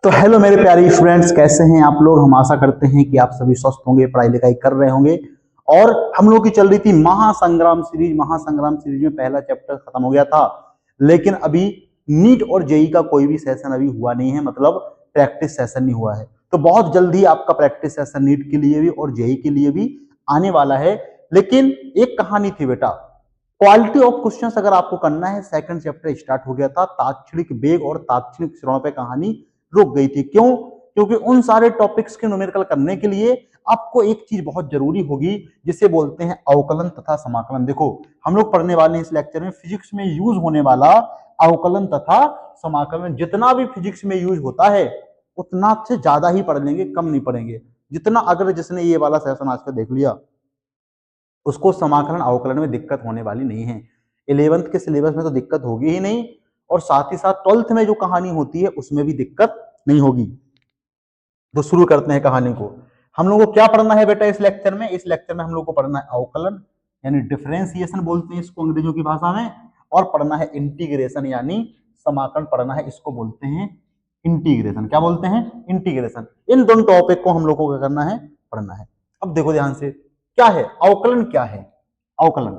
तो हेलो मेरे प्यारे स्टूडेंट्स, कैसे हैं आप लोग। हम आशा करते हैं कि आप सभी स्वस्थ होंगे, पढ़ाई लिखाई कर रहे होंगे। और हम लोग की चल रही थी महासंग्राम सीरीज। महासंग्राम सीरीज में पहला चैप्टर खत्म हो गया था, लेकिन अभी नीट और जेई का कोई भी सेशन अभी हुआ नहीं है, मतलब प्रैक्टिस सेशन नहीं हुआ है। तो बहुत जल्दी आपका प्रैक्टिस सेशन नीट के लिए भी और जेई के लिए भी आने वाला है। लेकिन एक कहानी थी बेटा, क्वालिटी ऑफ क्वेश्चंस अगर आपको करना है, सेकंड चैप्टर स्टार्ट हो गया था। तात्क्षणिक वेग और तात्क्षणिक क्षणों पे कहानी रुक गई थी। क्यों? क्योंकि उन सारे टॉपिक्स के न्यूमेरिकल करने के लिए आपको एक चीज बहुत जरूरी होगी, जिसे बोलते हैं अवकलन तथा समाकलन। देखो, हम लोग पढ़ने वाले हैं इस लेक्चर में फिजिक्स में यूज होने वाला अवकलन तथा समाकलन। जितना भी फिजिक्स में यूज होता है उतना से ज्यादा ही पढ़ लेंगे, कम नहीं पढ़ेंगे। जितना अगर जिसने ये वाला सेशन आज का देख लिया, उसको समाकलन अवकलन में दिक्कत होने वाली नहीं है। 11th के सिलेबस में तो दिक्कत होगी ही नहीं, और साथ ही साथ 12th में जो कहानी होती है उसमें भी दिक्कत नहीं होगी। तो शुरू करते हैं कहानी को। हम लोगों को क्या पढ़ना है बेटा इस लेक्चर में? इस लेक्चर में हम लोग को पढ़ना है अवकलन, यानी डिफरेंशिएशन बोलते हैं इसको अंग्रेजों की भाषा में, और पढ़ना है इंटीग्रेशन यानी समाकलन पढ़ना है, इसको बोलते हैं इंटीग्रेशन। क्या बोलते हैं? इंटीग्रेशन। इन दोनों टॉपिक को हम लोग को क्या करना है? पढ़ना है। अब देखो ध्यान से, क्या है अवकलन? क्या है अवकलन?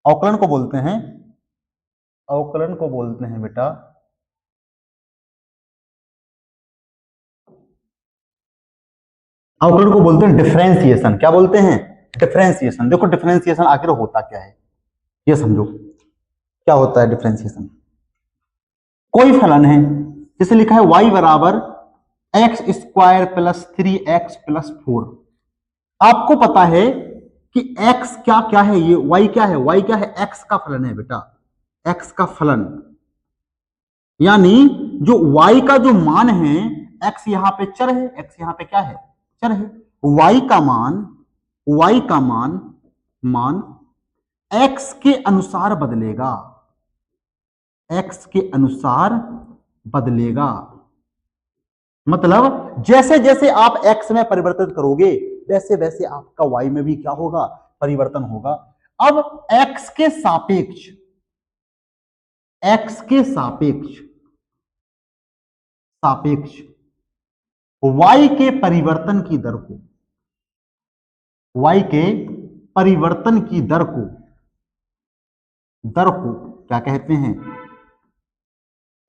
अवकलन को बोलते हैं, अवकलन को बोलते हैं बेटा अवकलन को बोलते हैं डिफरेंशिएशन। क्या बोलते हैं? डिफरेंशिएशन। देखो डिफरेंशिएशन आखिर होता क्या है ये समझो। क्या होता है डिफरेंशिएशन? कोई फलन है, जैसे लिखा है y बराबर x square plus 3x plus 4। आपको पता है कि x क्या क्या है, ये y क्या है? y क्या है? x का फलन है बेटा, x का फलन। यानी जो y का जो मान है, x यहां पे चर है, x यहां पे क्या है? चर है। y का मान मान x के अनुसार बदलेगा, x के अनुसार बदलेगा। मतलब जैसे जैसे आप x में परिवर्तित करोगे, वैसे वैसे आपका y में भी क्या होगा? परिवर्तन होगा। अब x के सापेक्ष y के परिवर्तन की दर को, y के परिवर्तन की दर को क्या कहते हैं?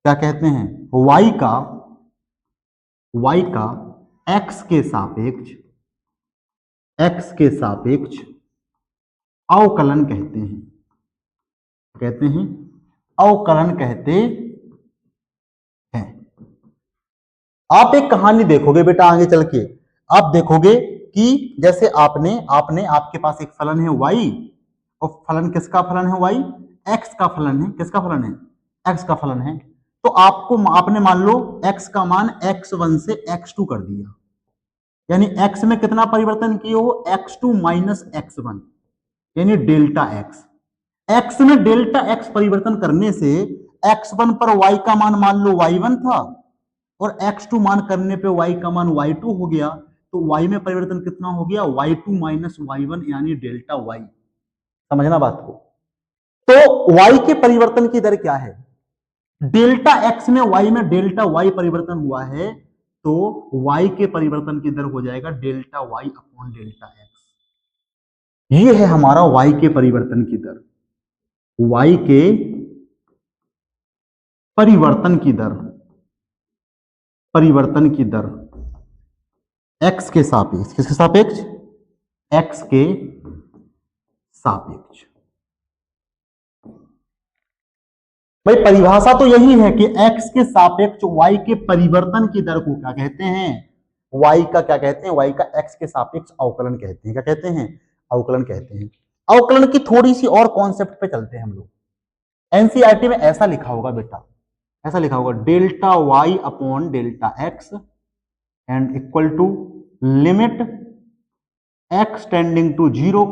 क्या कहते हैं? y का x के सापेक्ष अवकलन कहते हैं। कहते हैं अवकलन कहते हैं। आप एक कहानी देखोगे बेटा आगे चल के, आप देखोगे कि जैसे आपके पास एक फलन है y, और फलन किसका फलन है? y x का फलन है। किसका फलन है? x का फलन है। तो आपने मान लो x का मान x1 से x2 कर दिया, यानी x में कितना परिवर्तन किए हो? x2 माइनस x1, यानी डेल्टा x। x में डेल्टा x परिवर्तन करने से x1 पर y का मान लो y1 था, और x2 मान करने पे y का मान y2 हो गया। तो y में परिवर्तन कितना हो गया? y2 माइनस y1, यानी डेल्टा y। समझना बात को। तो y के परिवर्तन की दर क्या है? डेल्टा x में y में डेल्टा y परिवर्तन हुआ है, तो y के परिवर्तन की दर हो जाएगा delta y upon delta x। ये है हमारा y के परिवर्तन की दर। y के परिवर्तन की दर x के सापेक्ष। किसके सापेक्ष? x के सापेक्ष। भाई परिभाषा तो यही है कि x के सापेक्ष y के परिवर्तन की दर को क्या कहते हैं? y का क्या कहते हैं? y का x के सापेक्ष अवकलन कहते हैं। क्या कहते हैं? अवकलन कहते हैं। अवकलन की थोड़ी सी और कॉन्सेप्ट पे चलते हैं हम लोग। एनसीईआरटी में ऐसा लिखा होगा बेटा, ऐसा लिखा होगा delta y upon delta x and equal to limit x tending to 0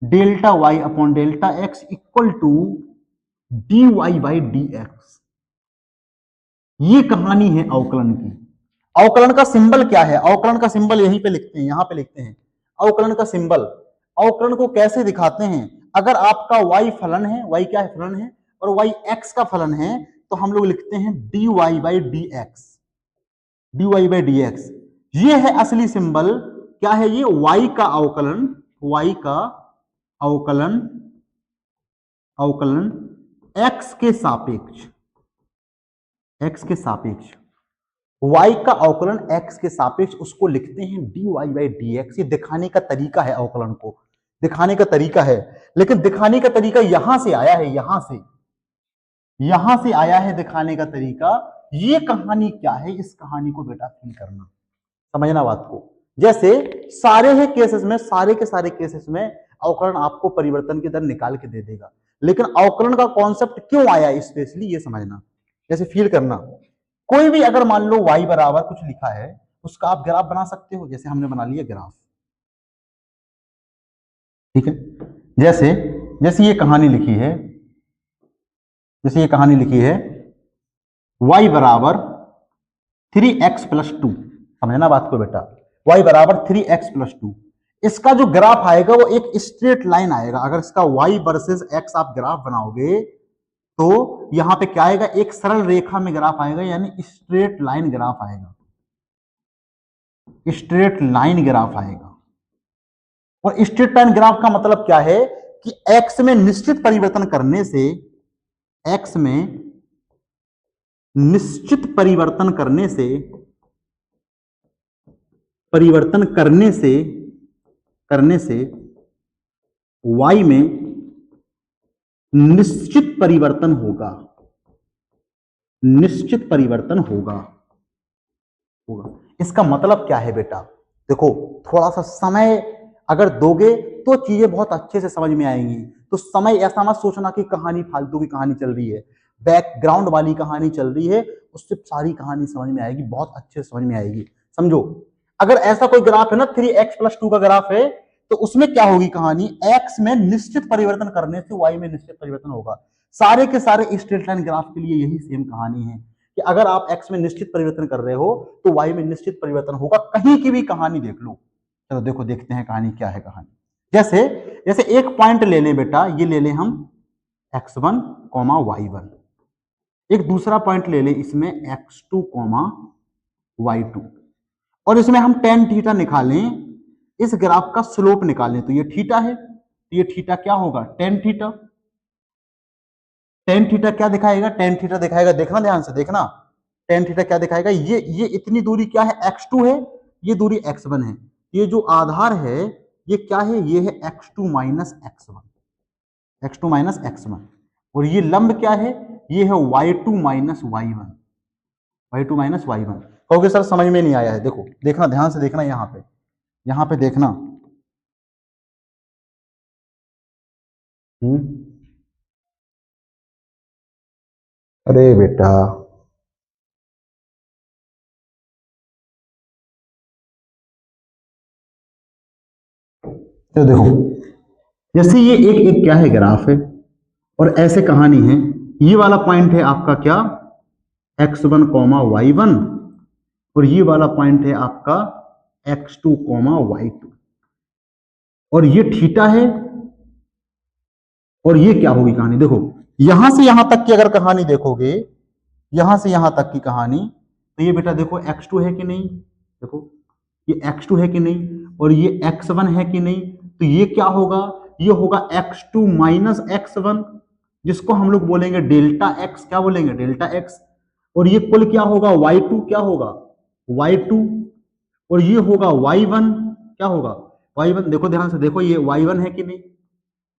delta y upon delta x equal to dy by dx। ये कहानी है अवकलन की। अवकलन का सिंबल क्या है? अवकलन का सिंबल यहीं पे लिखते हैं, यहां पे लिखते हैं अवकलन का सिंबल। अवकलन को कैसे दिखाते हैं? अगर आपका y फलन है, y क्या है? फलन है, और y x का फलन है, तो हम लोग लिखते हैं dy by d x, dy by d x. ये है असली सिंबल, क्या है ये, y का अवकलन, y का अवकलन, अवकलन x के सापेक्ष, x के सापेक्ष, y का अवकलन x के सापेक्ष, उसको लिखते हैं dy बाई डी एक्स। ये दिखाने का तरीका है, अवकलन को दिखाने का तरीका है, लेकिन दिखाने का तरीका यहां से आया है, यहां से आया है दिखाने का तरीका। ये कहानी क्या है, इस कहानी को बेटा फील करना, समझना बात को। जैसे सारे ही केसेस में, सारे के सारे केसेस में अवकलन आपको परिवर्तन की दर निकाल के दे देगा, लेकिन अवकलन का कॉन्सेप्ट क्यों आया स्पेशली ये समझना, जैसे फील करना। कोई भी अगर मान लो y बराबर कुछ लिखा है, उसका आप ग्राफ बना सकते हो, जैसे हमने बना लिया ग्राफ, ठीक है। जैसे जैसे ये कहानी लिखी है, जैसे ये कहानी लिखी है y बराबर 3x प्लस 2, समझना बात को बेटा, y बराबर 3x प्लस 2। इसका जो ग्राफ आएगा वो एक स्ट्रेट लाइन आएगा। अगर इसका y वर्सेस x आप ग्राफ बनाओगे तो यहां पे क्या आएगा, एक सरल रेखा में ग्राफ आएगा, यानी स्ट्रेट लाइन ग्राफ आएगा, स्ट्रेट लाइन ग्राफ आएगा। और स्ट्रेट लाइन ग्राफ का मतलब क्या है कि x में निश्चित परिवर्तन करने से, x में निश्चित परिवर्तन करने से, y में निश्चित परिवर्तन होगा, निश्चित परिवर्तन होगा। इसका मतलब क्या है बेटा, देखो थोड़ा सा समय अगर दोगे तो चीजें बहुत अच्छे से समझ में आएंगी। तो समय ऐसा मत सोचना कि कहानी फालतू की कहानी चल रही है, बैकग्राउंड वाली कहानी चल रही है, उससे सारी कहानी समझ में आएगी, बहुत अच्छे से समझ में आएगी। समझो, अगर ऐसा कोई ग्राफ है ना 3x प्लस 2 का ग्राफ है, तो उसमें क्या होगी कहानी, x में निश्चित परिवर्तन करने से y में निश्चित परिवर्तन होगा। सारे के सारे स्ट्रेट लाइन ग्राफ के लिए यही सेम कहानी है कि अगर आप x में निश्चित परिवर्तन कर रहे हो तो y में निश्चित परिवर्तन होगा। कहीं की भी कहानी देख लो। चलो देखो, देखते हैं कहानी क्या है। कहानी जैसे जैसे एक पॉइंट ले लें बेटा, ये ले लें हम x1, y1। एक दूसरा पॉइंट ले लें इसमें x2, y2, और इसमें हम टेन थीटा निकालें, इस ग्राफ का स्लोप निकालें, तो ये थीटा है, तो ये थीटा क्या होगा, टेन थीटा। टेन थीटा क्या दिखाएगा, टेन थीटा दिखाएगा, देखना ध्यान से देखना, टेन थीटा क्या दिखाएगा, ये इतनी दूरी क्या है, x2 है, ये दूरी x1 है, ये जो आधार है ये क्या है, ये है x2 minus x1, x2 minus x1, और ये लंब क्या है, ये है y2 minus y1, y2 minus y1। कहोगे सर समझ में नहीं आया है, देखो देखना ध्यान से देखना, यहां पे देखना। अरे बेटा, तो देखो जैसे ये एक क्या है, ग्राफ है, और ऐसे कहानी है। ये वाला पॉइंट है आपका क्या, x1, y1, और ये वाला पॉइंट है आपका x2, y2, और ये थीटा है, और ये क्या होगी कहानी, देखो यहां से यहां तक की अगर कहानी देखोगे, यहां से यहां तक की कहानी, तो ये बेटा देखो x2 है कि नहीं, देखो ये x2 है कि नहीं, और ये x1 है कि नहीं, तो ये क्या होगा, ये होगा x2 माइनस x1, जिसको हम लोग बोलेंगे डेल्टा x, क्या बोलेंगे, डेल्टा x। और ये कुल क्या होगा, y2, क्या होगा, y2, और ये होगा y1, क्या होगा, y1। देखो ध्यान से देखो, ये y1 है कि नहीं,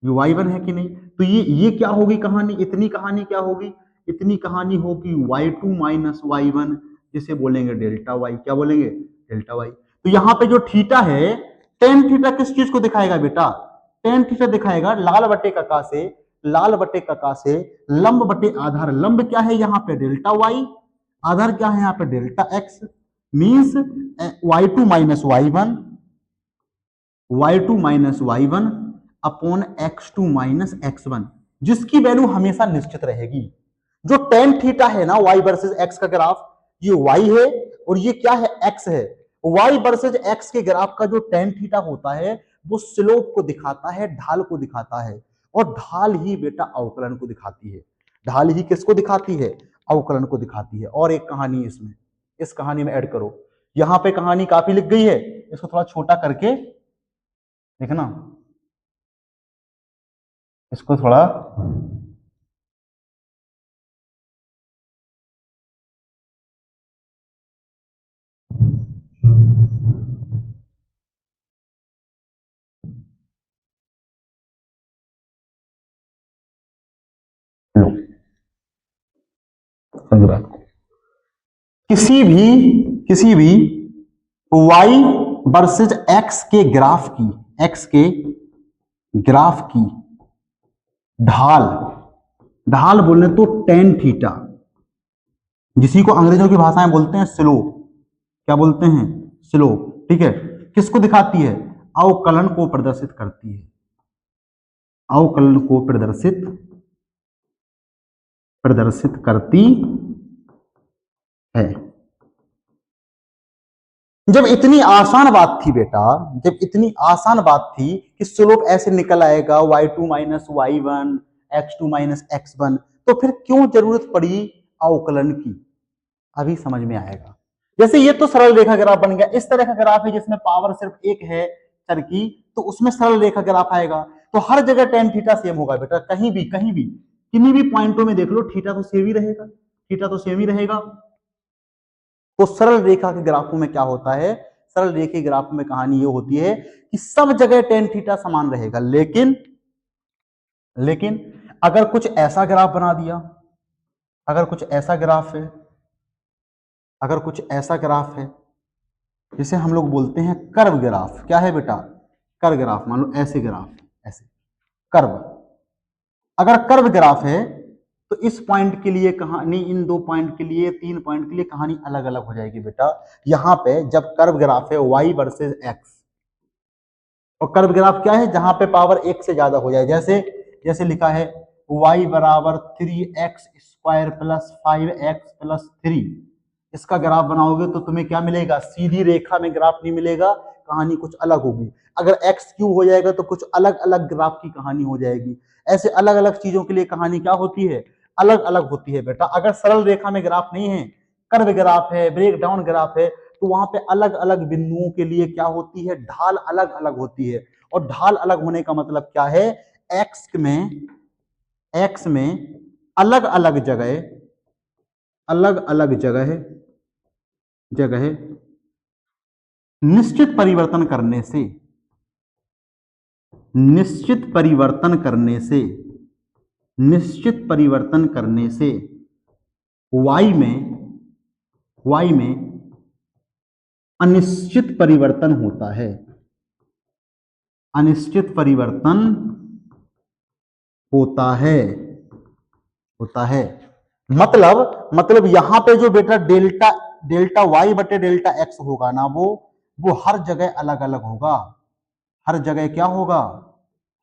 ये y1 है कि नहीं, तो ये क्या होगी कहानी, इतनी कहानी क्या होगी, इतनी कहानी होगी y2 माइनस y1, जिसे बोलेंगे डेल्टा y, क्या बोलेंगे, डेल्टा y। तो यहाँ पे जो थीटा है, टेन थीटा किस चीज को दिखाएगा बेटा, टेन थीटा दिखाएगा लाल बटे कका से, लाल बटे कका से लंब बटे आधार। लंब क्या है यहाँ पे, डेल्टा y, आधार क्या है यहाँ पे, delta x, means y2 minus y1, y2 minus y1 upon x2 minus x1, जिसकी वैल्यू हमेशा निश्चित रहेगी। जो टेन थीटा है ना y वर्सेस x का ग्राफ, ये y है और ये क्या है, x है। y वर्सेस x के ग्राफ का जो टेन थीटा होता है वो स्लोप को दिखाता है, ढाल को दिखाता है, और ढाल ही बेटा अवकलन को दिखाती है। ढाल ही किसको दिखाती है, अवकलन को दिखाती है। और एक कहानी इसमें, इस कहानी में ऐड करो। यहां पे कहानी काफी लिख गई है, इसको थोड़ा छोटा करके लिखना, इसको थोड़ा लो, समझ बात को। किसी भी y वर्सेज x के ग्राफ की, x के ग्राफ की ढाल, ढाल बोलने तो टेन थीटा, जिसी को अंग्रेजों की भाषा में बोलते हैं स्लोप। क्या बोलते हैं? स्लोप। ठीक है, किसको दिखाती है? अवकलन को प्रदर्शित करती है, अवकलन को प्रदर्शित करती है। जब इतनी आसान बात थी बेटा, जब इतनी आसान बात थी कि स्लोप ऐसे निकल आएगा y2 minus y1 x2 minus x1, तो फिर क्यों जरूरत पड़ी अवकलन की? अभी समझ में आएगा। जैसे ये तो सरल रेखा ग्राफ बन गया, इस तरह का ग्राफ है जिसमें पावर सिर्फ एक है चर की, तो उसमें सरल रेखा ग्राफ आएगा। तो हर जगह टेन थीटा सेम होगा बेटा, कहीं भी किन्हीं भी पॉइंटों में देख लो, थीटा तो सेम ही रहेगा, थीटा तो सेम ही रहेगा। तो सरल रेखा के ग्राफों में क्या होता है? सरल रेखा के ग्राफ में कहानी ये होती है कि सब जगह टेन थीटा समान रहेगा, लेकिन अगर कुछ ऐसा ग्राफ बना दिया, अगर कुछ ऐसा ग्राफ है, अगर कुछ ऐसा ग्राफ है जिसे हम लोग बोलते हैं कर्व ग्राफ। क्या है बेटा? Curve graph. मान लो ऐसे ग्राफ, ऐसे कर्व। अगर कर्व ग्राफ है तो इस पॉइंट के लिए कहानी, इन दो पॉइंट के लिए, तीन पॉइंट के लिए कहानी अलग अलग हो जाएगी बेटा। यहां पे जब कर्व ग्राफ है y वर्सेस x, और कर्व ग्राफ क्या है? जहां पे पावर एक से ज्यादा हो जाए, जैसे जैसे लिखा है y बराबर 3x square plus 5x plus 3, इसका ग्राफ बनाओगे तो तुम्हें क्या मिलेगा? सीधी रेखा में ग्राफ नहीं मिलेगा, कहानी कुछ अलग होगी। अगर x क्यूब हो जाएगा तो कुछ अलग अलग ग्राफ की कहानी हो जाएगी। ऐसे अलग अलग चीजों के लिए कहानी क्या होती है? अलग अलग होती है बेटा। अगर सरल रेखा में ग्राफ नहीं है, कर्व ग्राफ है, ब्रेक डाउन ग्राफ है, तो वहां पे अलग अलग बिंदुओं के लिए क्या होती है? ढाल अलग अलग होती है। और ढाल अलग होने का मतलब क्या है? एक्स में अलग अलग जगह, अलग अलग जगह निश्चित परिवर्तन करने से, निश्चित परिवर्तन करने से, निश्चित परिवर्तन करने से y में अनिश्चित परिवर्तन होता है, अनिश्चित परिवर्तन होता है। मतलब यहां पे जो बेटा डेल्टा y बटे डेल्टा x होगा ना, वो हर जगह अलग अलग होगा। हर जगह क्या होगा?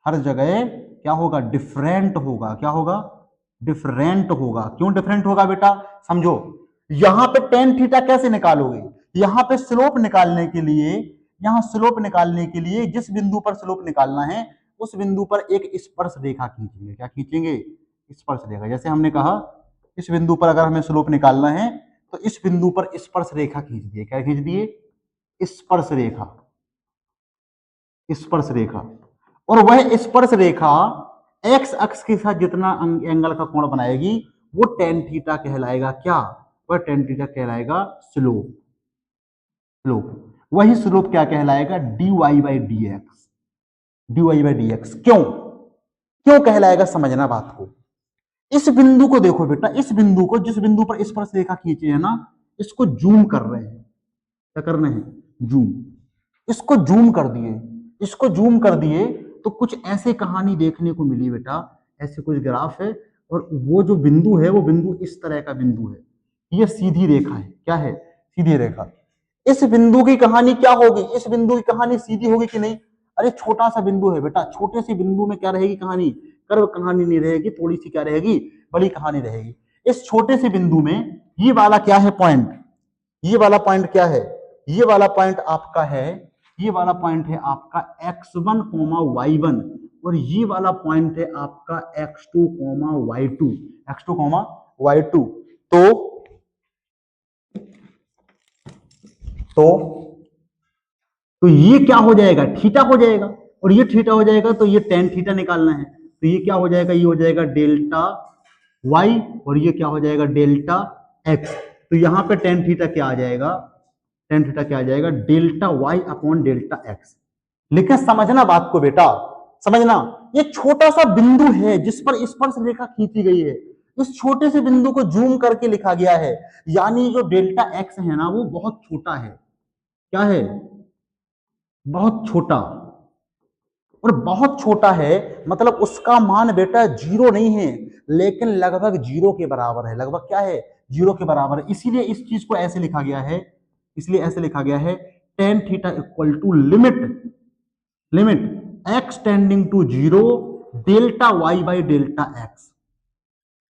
हर जगह क्या होगा? डिफरेंट होगा। क्या होगा? डिफरेंट होगा। क्यों डिफरेंट होगा बेटा? समझो, यहां पे टेन थीटा कैसे निकालोगे? यहां पे स्लोप निकालने के लिए, यहां स्लोप निकालने के लिए जिस बिंदु पर स्लोप निकालना है, उस बिंदु पर एक स्पर्श रेखा खींचेंगे। क्या खींचेंगे? स्पर्श रेखा। जैसे हमने कहा, इस बिंदु पर अगर हमें स्लोप निकालना है तो इस बिंदु पर स्पर्श रेखा खींच दिए। क्या खींच दिए? स्पर्श रेखा, स्पर्श रेखा। और वह स्पर्श रेखा एक्स अक्ष के साथ जितना एंगल का कोण बनाएगी वो टेन थीटा कहलाएगा। क्या? वह टेन थीटा कहलाएगा स्लोप। स्लोप, वही स्लोप क्या कहलाएगा? dy by d x. dy by d x क्यों क्यों कहलाएगा? समझना बात को। इस बिंदु को देखो बेटा, इस बिंदु को, जिस बिंदु पर स्पर्श रेखा खींची है ना, इसको जूम कर रहे हैं। क्या कर रहे हैं? जूम। इसको जूम कर दिए, इसको जूम कर दिए तो कुछ ऐसे कहानी देखने को मिली बेटा। ऐसे कुछ ग्राफ है और वो जो बिंदु है, वो बिंदु इस तरह का बिंदु है। ये सीधी रेखा है। क्या है? सीधी रेखा। इस बिंदु की कहानी क्या होगी? इस बिंदु की कहानी सीधी होगी कि नहीं? अरे छोटा सा बिंदु है बेटा, छोटे से बिंदु में क्या रहेगी कहानी? कर्व कहानी नहीं रहेगी, थोड़ी सी क्या रहेगी? बड़ी कहानी रहेगी। इस छोटे से बिंदु में ये वाला क्या है? पॉइंट। ये वाला पॉइंट क्या है? ये वाला पॉइंट आपका है, ये वाला पॉइंट है आपका x1 y1, और ये वाला पॉइंट है आपका x2 y2, x2 y2। तो तो तो ये क्या हो जाएगा, थीटा हो जाएगा, और ये थीटा हो जाएगा तो ये टेन थीटा निकालना है, तो ये क्या हो जाएगा, ये हो जाएगा डेल्टा वाई, और ये क्या हो जाएगा डेल्टा एक्स। तो यहां पे टेन थीटा क्या आ जाएगा, टेन थीटा क्या आ जाएगा, delta y upon delta x. लेकिन समझना बात को बेटा, समझना, ये छोटा सा बिंदु है जिस पर स्पर्श रेखा खींची गई है, इस छोटे से बिंदु को जूम करके लिखा गया है, यानी जो डेल्टा एक्स है ना वो बहुत छोटा है। क्या है, बहुत छोटा, और बहुत छोटा है मतलब उसका मान बेटा जीरो नहीं है, लेकिन लगभग जीरो के बराबर है, लगभग क्या है, जीरो के बराबर है। इसीलिए इस चीज को ऐसे लिखा गया है, इसलिए ऐसे लिखा गया है tan theta equal to limit limit x tending to zero delta y by delta x.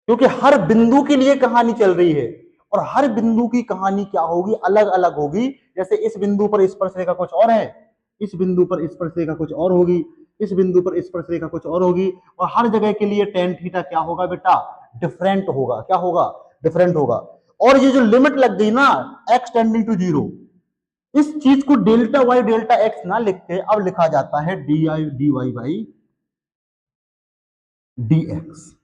क्योंकि हर बिंदु के लिए कहानी चल रही है, और हर बिंदु की कहानी क्या होगी, अलग अलग होगी। जैसे इस बिंदु पर स्पर्श रेखा कुछ और है, इस बिंदु पर स्पर्श रेखा कुछ और होगी, इस बिंदु पर स्पर्श रेखा कुछ और होगी, और हर जगह के लिए टेन थीटा क्या होगा बेटा, डिफरेंट होगा। क्या होगा, डिफरेंट होगा। और ये जो लिमिट लग गई ना एक्स टेंडिंग टू जीरो, इस चीज को डेल्टा वाई डेल्टा एक्स ना लिख के अब लिखा जाता है d i d y by d x,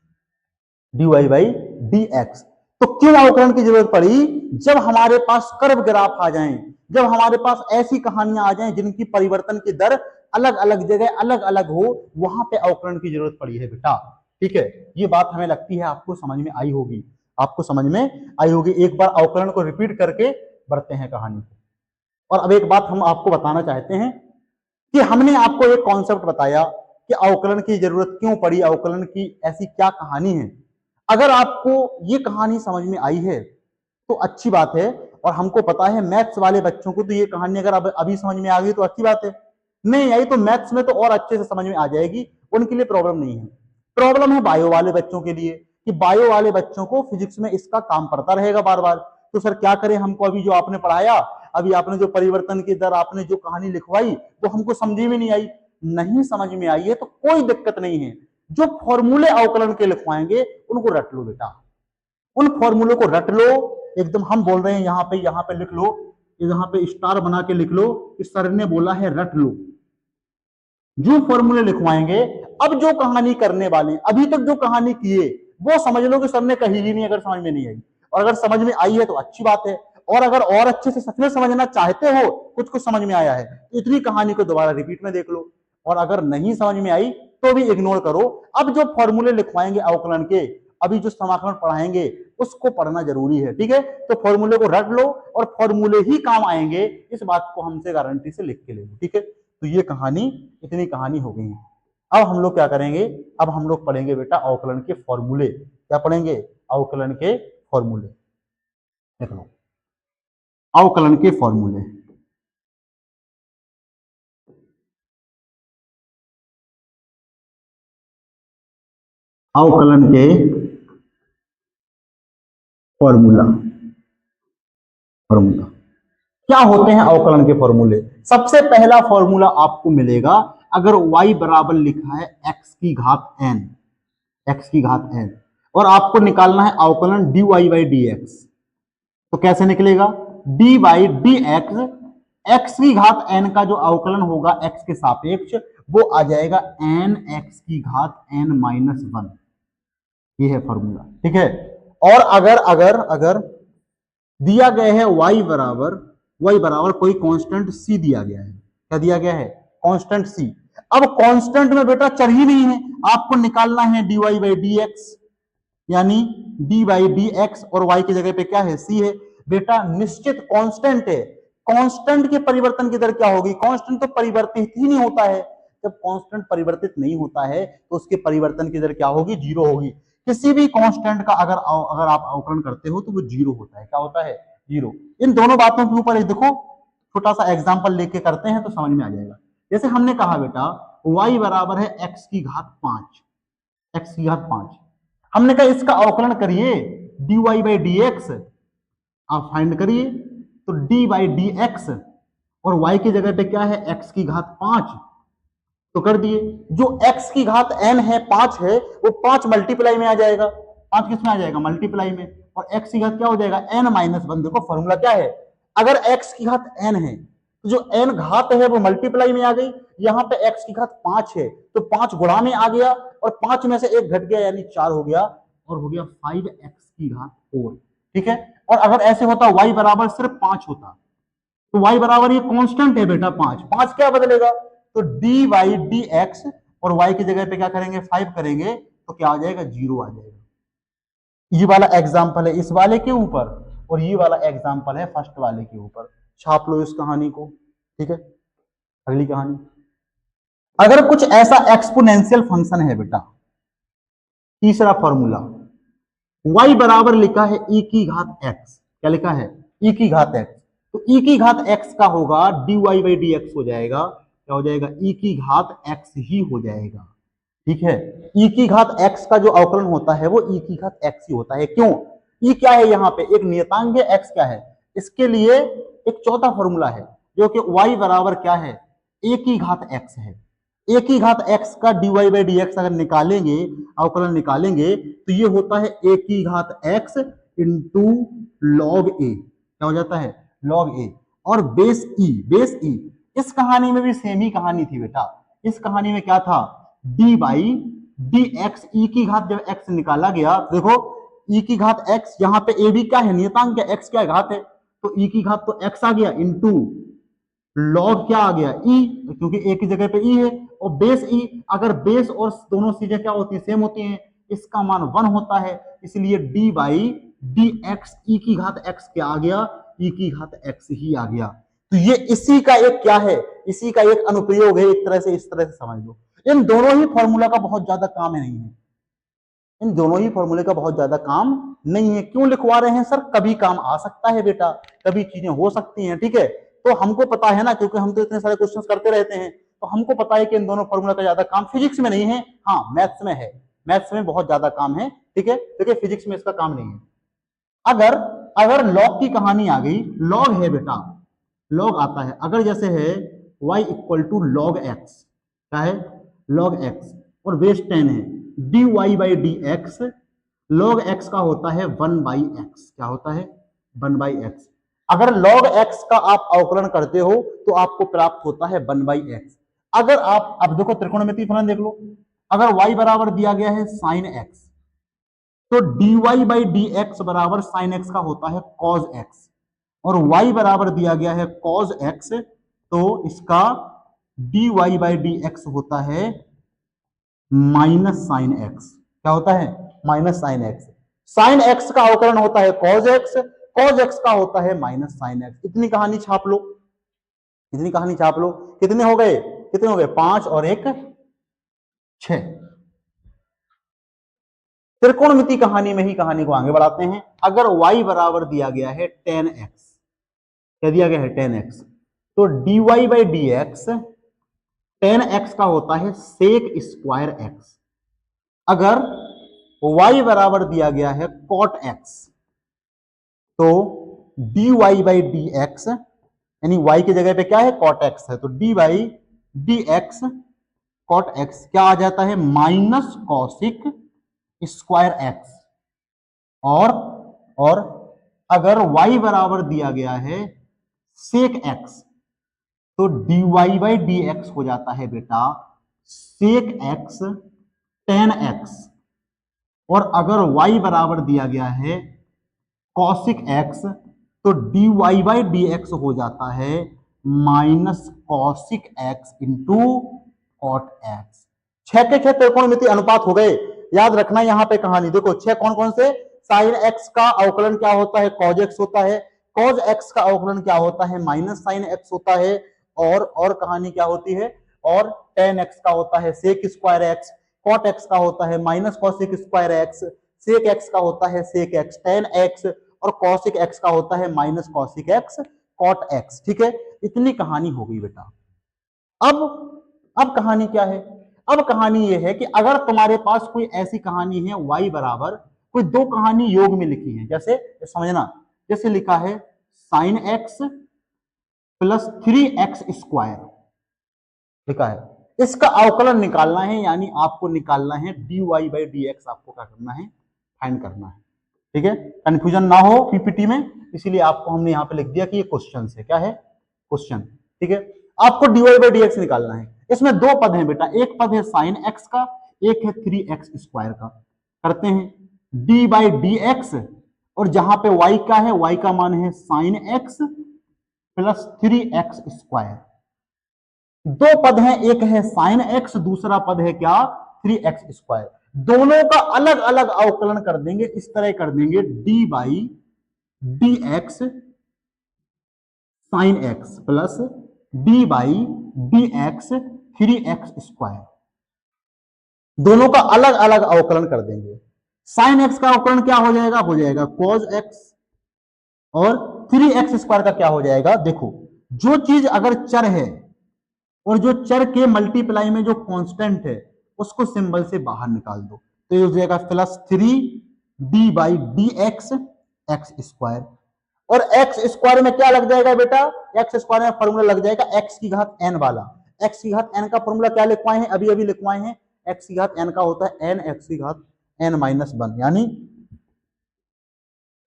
d y by d x. तो क्यों अवकलन की जरूरत पड़ी, जब हमारे पास कर्व ग्राफ आ जाएं, जब हमारे पास ऐसी कहानियां आ जाएं जिनकी परिवर्तन की दर अलग अलग जगह अलग अलग हो, वहां पे अवकलन की जरूरत पड़ी है बेटा। ठीक है, ये बात हमें लगती है आपको समझ में आई होगी, आपको समझ में आई होगी। एक बार अवकलन को रिपीट करके बढ़ते हैं कहानी को। और अब एक बात हम आपको बताना चाहते हैं कि हमने आपको एक कॉन्सेप्ट बताया कि अवकलन की जरूरत क्यों पड़ी, अवकलन की ऐसी क्या कहानी है। अगर आपको ये कहानी समझ में आई है तो अच्छी बात है, और हमको पता है मैथ्स वाले बच्चों को तो ये कहानी अगर अब अभी समझ में आ गई तो अच्छी बात है, नहीं आई तो मैथ्स में तो और अच्छे से समझ में आ जाएगी, उनके लिए प्रॉब्लम नहीं है। प्रॉब्लम है बायो वाले बच्चों के लिए, कि बायो वाले बच्चों को फिजिक्स में इसका काम पड़ता रहेगा बार बार। तो सर क्या करें, हमको अभी जो आपने पढ़ाया, अभी आपने जो परिवर्तन की दर आपने जो कहानी लिखवाई वो हमको समझी में नहीं आई। नहीं समझ में आई है तो कोई दिक्कत नहीं है, जो फॉर्मूले अवकलन के लिखवाएंगे उनको रट लो बेटा, उन फॉर्मूले को रट लो एकदम। हम बोल रहे हैं यहाँ पे लिख लो, यहाँ पे स्टार बना के लिख लो कि सर ने बोला है रट लो। जो फॉर्मूले लिखवाएंगे, अब जो कहानी करने वाले अभी तक जो कहानी किए वो समझ लो कि सर ने कही ही नहीं, अगर समझ में नहीं आई। और अगर समझ में आई है तो अच्छी बात है, और अगर और अच्छे से सच में समझना चाहते हो, कुछ कुछ समझ में आया है तो इतनी कहानी को दोबारा रिपीट में देख लो। और अगर नहीं समझ में आई तो भी इग्नोर करो। अब जो फॉर्मूले लिखवाएंगे अवकलन के, अभी जो समाकलन पढ़ाएंगे उसको पढ़ना जरूरी है। ठीक है, तो फॉर्मूले को रट लो और फॉर्मूले ही काम आएंगे, इस बात को हमसे गारंटी से लिख के ले लो। ठीक है, तो ये कहानी, इतनी कहानी हो गई है। अब हम लोग क्या करेंगे, अब हम लोग पढ़ेंगे बेटा अवकलन के फॉर्मूले। क्या पढ़ेंगे, अवकलन के फॉर्मूले। देख लो अवकलन के फॉर्मूले। अवकलन के फॉर्मूला, फॉर्मूला क्या होते हैं अवकलन के फॉर्मूले। सबसे पहला फॉर्मूला आपको मिलेगा अगर y बराबर लिखा है x की घात n, x की घात n, और आपको निकालना है अवकलन dy बाई dx, तो कैसे निकलेगा, d by d x, x की घात n का जो अवकलन होगा x के सापेक्ष वो आ जाएगा n x की घात n माइनस वन। ये है फॉर्मूला। ठीक है, और अगर अगर अगर दिया गया है y बराबर कोई कांस्टेंट c दिया गया है, क्या दिया गया है, कांस्टेंट c। अब कांस्टेंट में बेटा चर ही नहीं है, आपको निकालना है dy बाई डी एक्स, यानी d बाई डी एक्स, और y की जगह पे क्या है, c है। बेटा निश्चित कांस्टेंट है, कांस्टेंट के परिवर्तन की दर क्या होगी, कांस्टेंट तो परिवर्तित ही नहीं होता है, जब कांस्टेंट परिवर्तित नहीं होता है तो उसके परिवर्तन की दर क्या होगी, जीरो होगी। किसी भी कांस्टेंट का अगर अगर आप अवकलन करते हो तो वो जीरो होता है। क्या होता है, जीरो। इन दोनों बातों के ऊपर देखो छोटा सा एग्जांपल लेके करते हैं तो समझ में आ जाएगा। जैसे हमने कहा बेटा y बराबर है x की घात 5, x की घात 5, हमने कहा इसका अवकलन करिए dy बाई डी एक्स, आप फाइंड करिए तो d बाई डी एक्स, और y की जगह पे क्या है, x की घात 5, तो कर दिए। जो x की घात n है 5 है, वो 5 मल्टीप्लाई में आ जाएगा, 5 किस में आ जाएगा, मल्टीप्लाई में। और x की घात क्या हो जाएगा n-1। देखो फॉर्मूला क्या है, अगर x की घात n है तो जो n घात है वो मल्टीप्लाई में आ गई, यहाँ पे x की घात 5 है तो 5 गुणा में आ गया और 5 में से 1 घट गया यानी 4 हो गया और हो गया 5x की घात 4। ठीक है, और अगर ऐसे होता y बराबर सिर्फ 5 होता तो y बराबर ये कांस्टेंट है बेटा 5, 5 क्या बदलेगा तो dy dx और y की जगह पे क्या करेंगे 5 करेंगे तो क्या आ जाएगा 0 आ जाएगा। ये वाला एग्जाम्पल है इस वाले के ऊपर और ये वाला एग्जाम्पल है फर्स्ट वाले के ऊपर। छाप लो इस कहानी को। ठीक है, अगली कहानी, अगर कुछ ऐसा एक्सपोनेंशियल फंक्शन है बेटा, तीसरा फॉर्मूला y बराबर लिखा है e की घात x, क्या लिखा है e की घात x, तो e की घात x का होगा dy बाई dx हो जाएगा, क्या हो जाएगा e की घात x ही हो जाएगा। ठीक है, e की घात x का जो अवकलन होता है वो e की घात x ही होता है। क्यों, e क्या है यहाँ पे एक नियतांक है, x क्या है, इसके लिए एक चौथा फॉर्मूला है जो कि y बराबर क्या है a की घात x है। a की घात x का dy बाई dx अगर निकालेंगे, अवकलन निकालेंगे तो ये होता है a की घात x इंटू लॉग a, क्या हो जाता है लॉग a, और बेस e। इस कहानी में भी सेम ही कहानी थी बेटा, इस कहानी में क्या था डी बाई डी एक्स, ई की घात जब x निकाला गया, देखो e की घात x, यहाँ पे a भी क्या है नियतांक है, x क्या है घात है, तो e की घात तो x आ गया इंटू लॉग क्या आ गया e, क्योंकि a की जगह पे e है, और बेस e, अगर बेस और दोनों चीजें क्या होती है सेम होती हैं, इसका मान 1 होता है, इसलिए d बाई डी एक्स ई की घात x क्या आ गया e की घात x ही आ गया। तो ये इसी का एक क्या है, इसी का एक अनुप्रयोग है, एक तरह से इस तरह से समझ लो। इन दोनों ही फॉर्मूला का बहुत ज्यादा काम है नहीं है, इन दोनों ही फॉर्मूले का बहुत ज्यादा काम नहीं है। क्यों लिखवा रहे हैं सर, कभी काम आ सकता है बेटा, कभी चीजें हो सकती हैं। ठीक है, तो हमको पता है ना, क्योंकि हम तो इतने सारे क्वेश्चंस करते रहते हैं, तो हमको पता है कि इन दोनों फॉर्मूला का ज्यादा काम फिजिक्स में नहीं है, हाँ मैथ्स में है, मैथ्स में बहुत ज्यादा काम है। ठीक है, देखिए फिजिक्स में इसका काम नहीं है। अगर अगर लॉग की कहानी आ गई, लॉग है बेटा, लॉग आता है, अगर जैसे है y equal to log x, क्या है लॉग एक्स, और बेस 10 है, dy by d x, log x का होता है 1 बाई एक्स, क्या होता है 1 बाई एक्स। अगर लॉग एक्स का आप अवकलन करते हो तो आपको प्राप्त होता है 1 बाई एक्स। अगर आप अब देखो त्रिकोणमितीय फलन देख लो, अगर y बराबर दिया गया है साइन एक्स, तो dy बाई डी एक्स बराबर साइन एक्स का होता है कॉज एक्स, और y बराबर दिया गया है कॉज एक्स, तो इसका dy बाई डी एक्स होता है माइनस साइन एक्स, क्या होता है minus sine x. Sine x का अवकलन होता है कॉज एक्स, कॉज एक्स का होता है माइनस साइन एक्स। इतनी कहानी छाप लो, इतनी कहानी छाप लो। कितने हो गए, कितने हो गए 5 और 1 6। त्रिकोणमिति कहानी में ही कहानी को आगे बढ़ाते हैं। अगर y बराबर दिया गया है 10x, क्या दिया गया है 10x, तो dy by d x 10x का होता है सेक स्क्वायर x। अगर y बराबर दिया गया है cot x, तो dy बाई डी एक्स, यानी y की जगह पे क्या है cot x है, तो dy by d x cot x क्या आ जाता है माइनस कॉसिक स्क्वायर x। और अगर y बराबर दिया गया है सेक x, तो dy बाई डी एक्स हो जाता है बेटा सेक x टेन एक्स। और अगर y बराबर दिया गया है कॉसिक x, तो dy बाई डी एक्स हो जाता है minus cosec x into cot x. 6 के 6 त्रिकोणमितीय अनुपात हो गए। याद रखना यहाँ पे कहानी देखो, 6 कौन कौन से, साइन x का अवकलन क्या होता है कॉज x होता है, कॉज x का अवकलन क्या होता है माइनस साइन x होता है, और कहानी क्या होती है, और टेन एक्स का होता है sec square x, cot x का होता है minus cosec square x, sec x का होता है सेक एक्स टेन एक्स, और कॉसिक एक्स का होता है minus cosec x cot x. ठीक है, इतनी कहानी हो गई बेटा। अब कहानी क्या है, अब कहानी यह है कि अगर तुम्हारे पास कोई ऐसी कहानी है y बराबर कोई दो कहानी योग में लिखी है, जैसे समझना, जैसे लिखा है sine x plus 3x square लिखा है, इसका अवकलन निकालना है, यानी आपको निकालना है dy बाई डी एक्स, आपको क्या करना है फाइंड करना है। ठीक है, कंफ्यूजन ना हो पीपीटी में, इसीलिए आपको हमने यहाँ पे लिख दिया कि ये क्वेश्चन है। क्या है? क्वेश्चन। ठीक है, आपको dy बाई डी एक्स निकालना है। इसमें दो पद हैं बेटा, एक पद है साइन एक्स का, एक है 3x स्क्वायर का। करते हैं डी बाई डी एक्स, और जहां पे y का है, y का मान है sine x plus 3x square. दो पद हैं, एक है साइन एक्स, दूसरा पद है क्या? 3x square. दोनों का अलग अलग अवकलन कर देंगे, इस तरह कर देंगे D by d x sine x plus D by d x 3x square. दोनों का अलग अलग अवकलन कर देंगे। साइन एक्स का अवकलन क्या हो जाएगा? हो जाएगा कॉज एक्स, और 3x स्क्वायर का क्या हो जाएगा? देखो, जो चीज अगर चर है और जो चर के मल्टीप्लाई में जो कांस्टेंट है उसको सिंबल से बाहर निकाल दो, तो ये हो जाएगा plus 3d by d x x square. और एक्स स्क्वायर में क्या लग जाएगा बेटा? एक्स स्क्वायर में फॉर्मूला लग जाएगा एक्स की घात एन वाला। एक्स की घात एन का फॉर्मूला क्या लिखवाए हैं? अभी अभी लिखवाए हैं। एक्स की घात एन का होता है एन एक्स की घात एन माइनस वन, यानी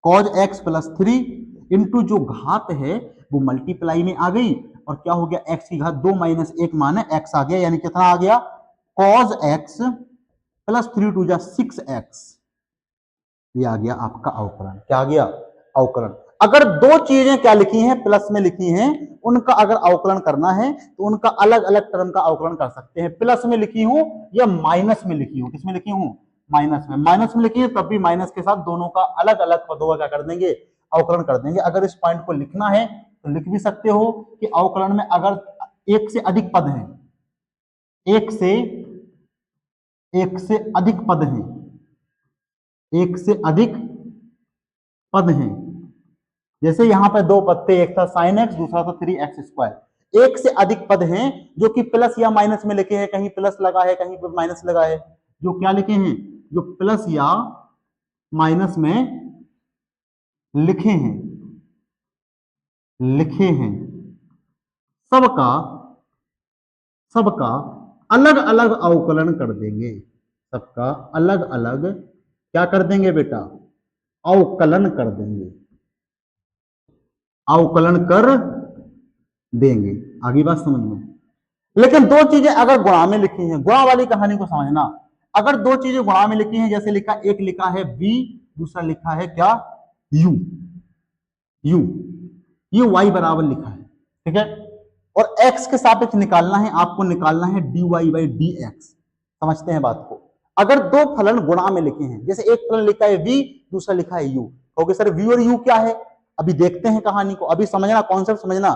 कॉज एक्स प्लस 3 इंटू जो घात है वो मल्टीप्लाई में आ गई, और क्या हो गया? एक्स की घात 2 माइनस 1 माने एक्स आ गया, यानी कितना आ गया? कॉज एक्स प्लस 3 टू जा 6x। ये आ गया आपका अवकलन। क्या आ गया? अवकलन। अगर दो चीजें क्या लिखी हैं? प्लस में लिखी हैं, उनका अगर अवकलन करना है तो उनका अलग अलग टर्म का अवकलन कर सकते हैं। प्लस में लिखी हूं या माइनस में लिखी हूं? किसमें लिखी हूं? माइनस में। माइनस में लिखी है तब भी माइनस के साथ दोनों का अलग अलग पदों का क्या कर देंगे? अवकलन कर देंगे। अगर इस पॉइंट को लिखना है तो लिख भी सकते हो कि अवकलन में अगर एक से अधिक पद हैं, एक से अधिक पद हैं, एक से अधिक पद हैं, जैसे यहां पर दो पद थे, एक था साइन एक्स, दूसरा था 3x स्क्वायर। एक से अधिक पद हैं जो कि प्लस या माइनस में लिखे हैं, कहीं प्लस लगा है कहीं पर माइनस लगा है। जो क्या लिखे हैं? जो प्लस या माइनस में लिखे हैं, सबका अलग अलग अवकलन कर देंगे। सबका अलग अलग क्या कर देंगे बेटा? अवकलन कर देंगे। अवकलन कर देंगे। आगे बात समझ में? लेकिन दो चीजें अगर गुणा में लिखी हैं, गुणा वाली कहानी को समझना। अगर दो चीजें गुणा में लिखी हैं, जैसे लिखा, एक लिखा है v, दूसरा लिखा है क्या? u। ये y बराबर लिखा है, ठीक है, और x के सापेक्ष निकालना है, आपको निकालना है dy बाई डी एक्स। समझते हैं बात को? अगर दो फलन गुणा में लिखे हैं, जैसे एक फलन लिखा है v, दूसरा लिखा है u, ओके सर v और u क्या है? अभी देखते हैं कहानी को, अभी समझना, कॉन्सेप्ट समझना।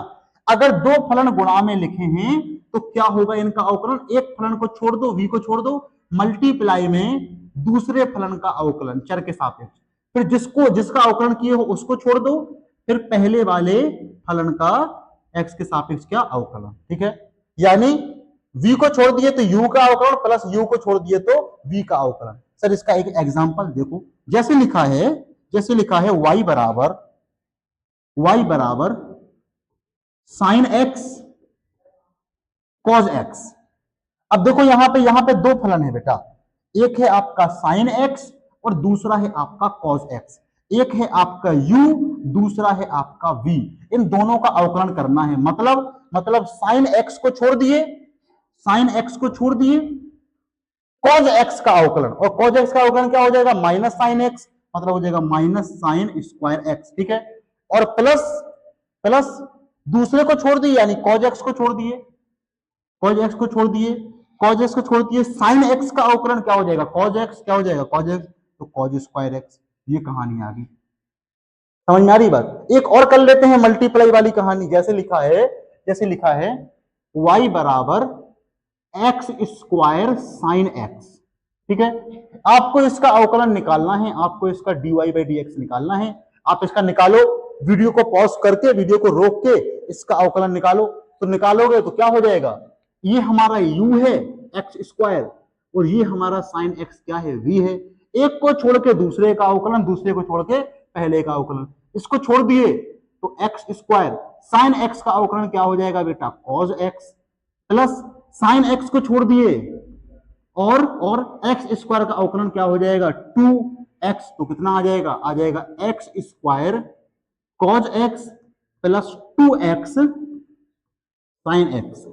अगर दो फलन गुणा में लिखे हैं तो क्या होगा इनका अवकलन? एक फलन को छोड़ दो, v को छोड़ दो, मल्टीप्लाई में दूसरे फलन का अवकलन चर के सापेक्ष, फिर जिसका अवकलन किए हो उसको छोड़ दो, फिर पहले वाले फलन का x के सापेक्ष क्या? अवकलन। ठीक है, यानी v को छोड़ दिए तो u का अवकलन, प्लस u को छोड़ दिए तो v का अवकलन। सर इसका एक एग्जांपल देखो, जैसे लिखा है y बराबर साइन एक्स कॉज एक्स। अब देखो यहां पे दो फलन है बेटा, एक है आपका साइन एक्स और दूसरा है आपका कॉज एक्स। एक है आपका u, दूसरा है आपका v। इन दोनों का अवकलन करना है। मतलब साइन एक्स को छोड़ दिए, कॉज एक्स का अवकलन, और कॉज एक्स का अवकलन क्या हो जाएगा? माइनस साइन एक्स, मतलब हो जाएगा माइनस साइन स्क्वायर एक्स। ठीक है, और प्लस दूसरे को छोड़ दिए, यानी कॉज एक्स को छोड़ दिए, साइन एक्स का अवकलन क्या हो जाएगा? Cos x. क्या हो जाएगा? कॉज एक्स, तो कॉज स्क्वायर एक्स। ये कहानी आ गई। समझ में आ रही बात? एक और कर लेते हैं मल्टीप्लाई वाली कहानी। जैसे लिखा है y बराबर एक्स स्क्वायर साइन एक्स। ठीक है, आपको इसका अवकलन निकालना है, आपको इसका dy बाई डी एक्स निकालना है। आप इसका निकालो, वीडियो को पॉज करके, वीडियो को रोक के इसका अवकलन निकालो। तो निकालोगे तो क्या हो जाएगा? ये हमारा u है एक्स स्क्वायर, और ये हमारा साइन एक्स क्या है? v है। एक को छोड़ के दूसरे का अवकलन, दूसरे को छोड़ के पहले का अवकलन। इसको छोड़ दिए तो एक्स स्क्वायर साइन एक्स का अवकलन क्या हो जाएगा बेटा? Cos x, plus sine x को छोड़ दिए और एक्स स्क्वायर का अवकलन क्या हो जाएगा? 2 एक्स तो कितना आ जाएगा, आ जाएगा x square cos x plus 2x sine x.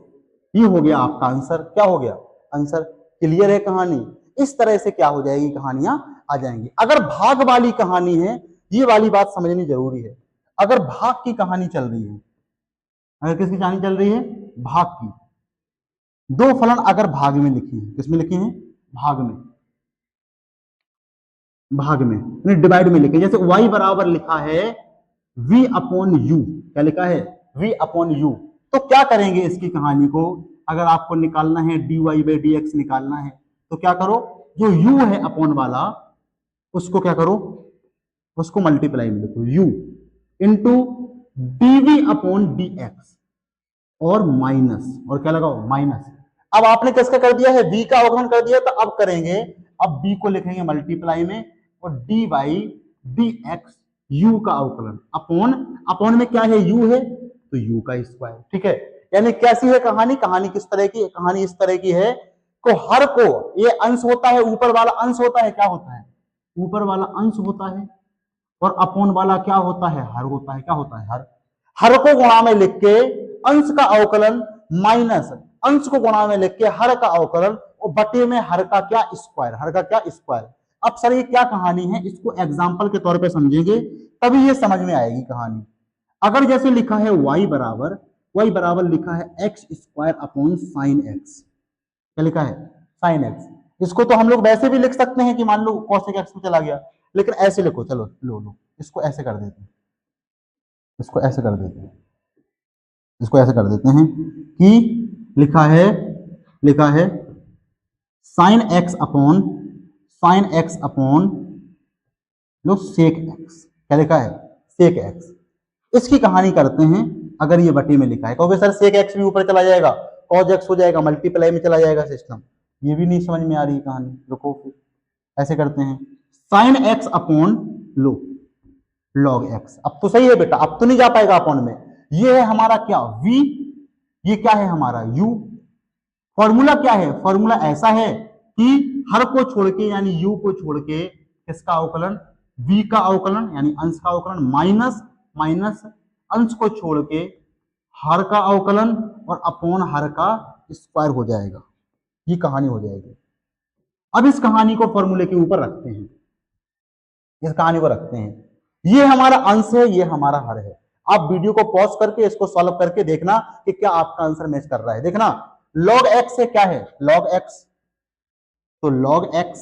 ये हो गया आपका आंसर। क्या हो गया आंसर? क्लियर है कहानी? इस तरह से क्या हो जाएगी, कहानियां आ जाएंगी। अगर भाग वाली कहानी है, ये वाली बात समझनी जरूरी है। अगर भाग की कहानी चल रही है, अगर किसकी कहानी चल रही है, भाग की, दो फलन अगर भाग में लिखे हैं, किसमें लिखे हैं, भाग में, भाग में डिवाइड में लिखे, जैसे y बराबर लिखा है v अपॉन यू, क्या लिखा है, v अपॉन यू। तो क्या करेंगे इसकी कहानी को, अगर आपको निकालना है dy बाई डी एक्स निकालना है, तो क्या करो, जो u है अपॉन वाला, उसको क्या करो, उसको मल्टीप्लाई में लिखो, u into dv upon D x, और माइनस, और क्या लगाओ, माइनस। अब आपने किसका कर दिया है, v का अवकलन कर दिया, तो अब करेंगे, अब b को लिखेंगे मल्टीप्लाई में, और D by d x you का अवकलन अपॉन, अपॉन में क्या है, u है, तो u का स्क्वायर। ठीक है, यानी कैसी है कहानी, कहानी किस तरह की, कहानी इस तरह की है, को हर को, ये अंश होता है, ऊपर वाला अंश होता है, क्या होता है, ऊपर वाला अंश होता है, और अपॉन वाला क्या होता है, हर होता है, क्या होता है, हर। हर को गुणा में लिख के अंश का अवकलन माइनस अंश को गुणा में लिख के हर का अवकलन, और बटे में हर का क्या, स्क्वायर, हर का क्या, स्क्वायर। अब सर ये क्या कहानी है, इसको एग्जाम्पल के तौर पे समझेंगे तभी ये समझ में आएगी कहानी। अगर जैसे लिखा है y बराबर लिखा है x square upon sine x, क्या लिखा है, साइन एक्स। इसको तो हम लोग वैसे भी लिख सकते हैं कि मान लो cosec x में चला गया, लेकिन ऐसे लिखो, चलो लो इसको ऐसे कर देते हैं, इसको ऐसे कर देते हैं, इसको ऐसे कर देते हैं कि लिखा है साइन एक्स अपॉन लो सेक एक्स, क्या लिखा है, सेक एक्स। इसकी कहानी करते हैं। अगर ये बटे में लिखा है, कहोगे सर सेक एक्स भी ऊपर चला जाएगा, कॉज एक्स हो जाएगा, मल्टीप्लाई में चला जाएगा सिस्टम, ये भी नहीं समझ में आ रही कहानी, रुको फिर ऐसे करते हैं, साइन एक्स अपॉन लो लॉग एक्स। अब तो सही है बेटा, अब तो नहीं जा पाएगा अपॉन में, ये है हमारा क्या, v, ये क्या है हमारा u। फॉर्मूला क्या है, फॉर्मूला ऐसा है कि हर को छोड़ के, यानी u को छोड़ के, किसका अवकलन, v का अवकलन, यानी अंश का अवकलन, माइनस अंश को छोड़ के हर का अवकलन, और अपॉन हर का स्क्वायर हो जाएगा। ये कहानी हो जाएगी। अब इस कहानी को फॉर्मूले के ऊपर रखते हैं, इस कहानी को रखते हैं, ये हमारा अंश है, ये हमारा हर है। आप वीडियो को पॉज करके इसको सॉल्व करके देखना कि क्या आपका आंसर मैच कर रहा है। देखना, log x से क्या है, log x, तो log x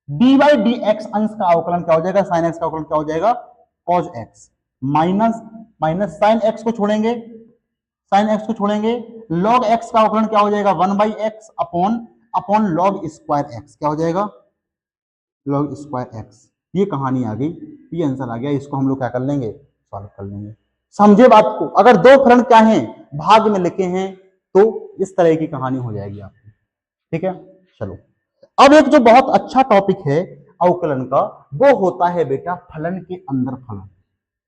D by d x अंश का अवकलन क्या हो जाएगा, साइन एक्स का अवकलन क्या हो जाएगा, cos x, minus sine x को छोड़ेंगे, log x का अवकलन क्या हो जाएगा, 1 by x upon log square x, क्या हो जाएगा, log स्क्वायर एक्स। ये कहानी आ गई, ये आंसर आ गया। इसको हम लोग क्या कर लेंगे, सॉल्व कर लेंगे। समझे बात को? अगर दो फलन क्या है, भाग में लिखे हैं, तो इस तरह की कहानी हो जाएगी आपकी। ठीक है, चलो अब एक जो बहुत अच्छा टॉपिक है अवकलन का, वो होता है बेटा फलन के अंदर फलन।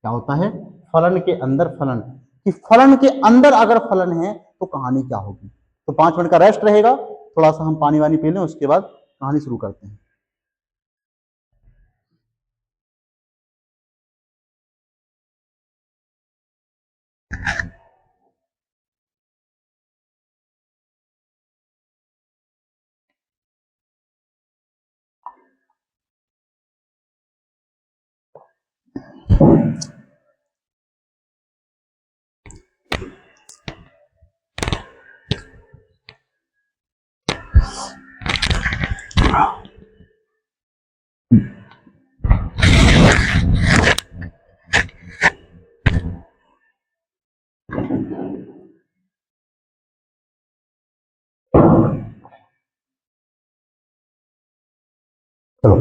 क्या होता है, फलन के अंदर फलन, कि फलन के अंदर अगर फलन है तो कहानी क्या होगी। तो 5 मिनट का रेस्ट रहेगा, थोड़ा सा हम पानी वानी पी लें, उसके बाद कहानी शुरू करते हैं। चलो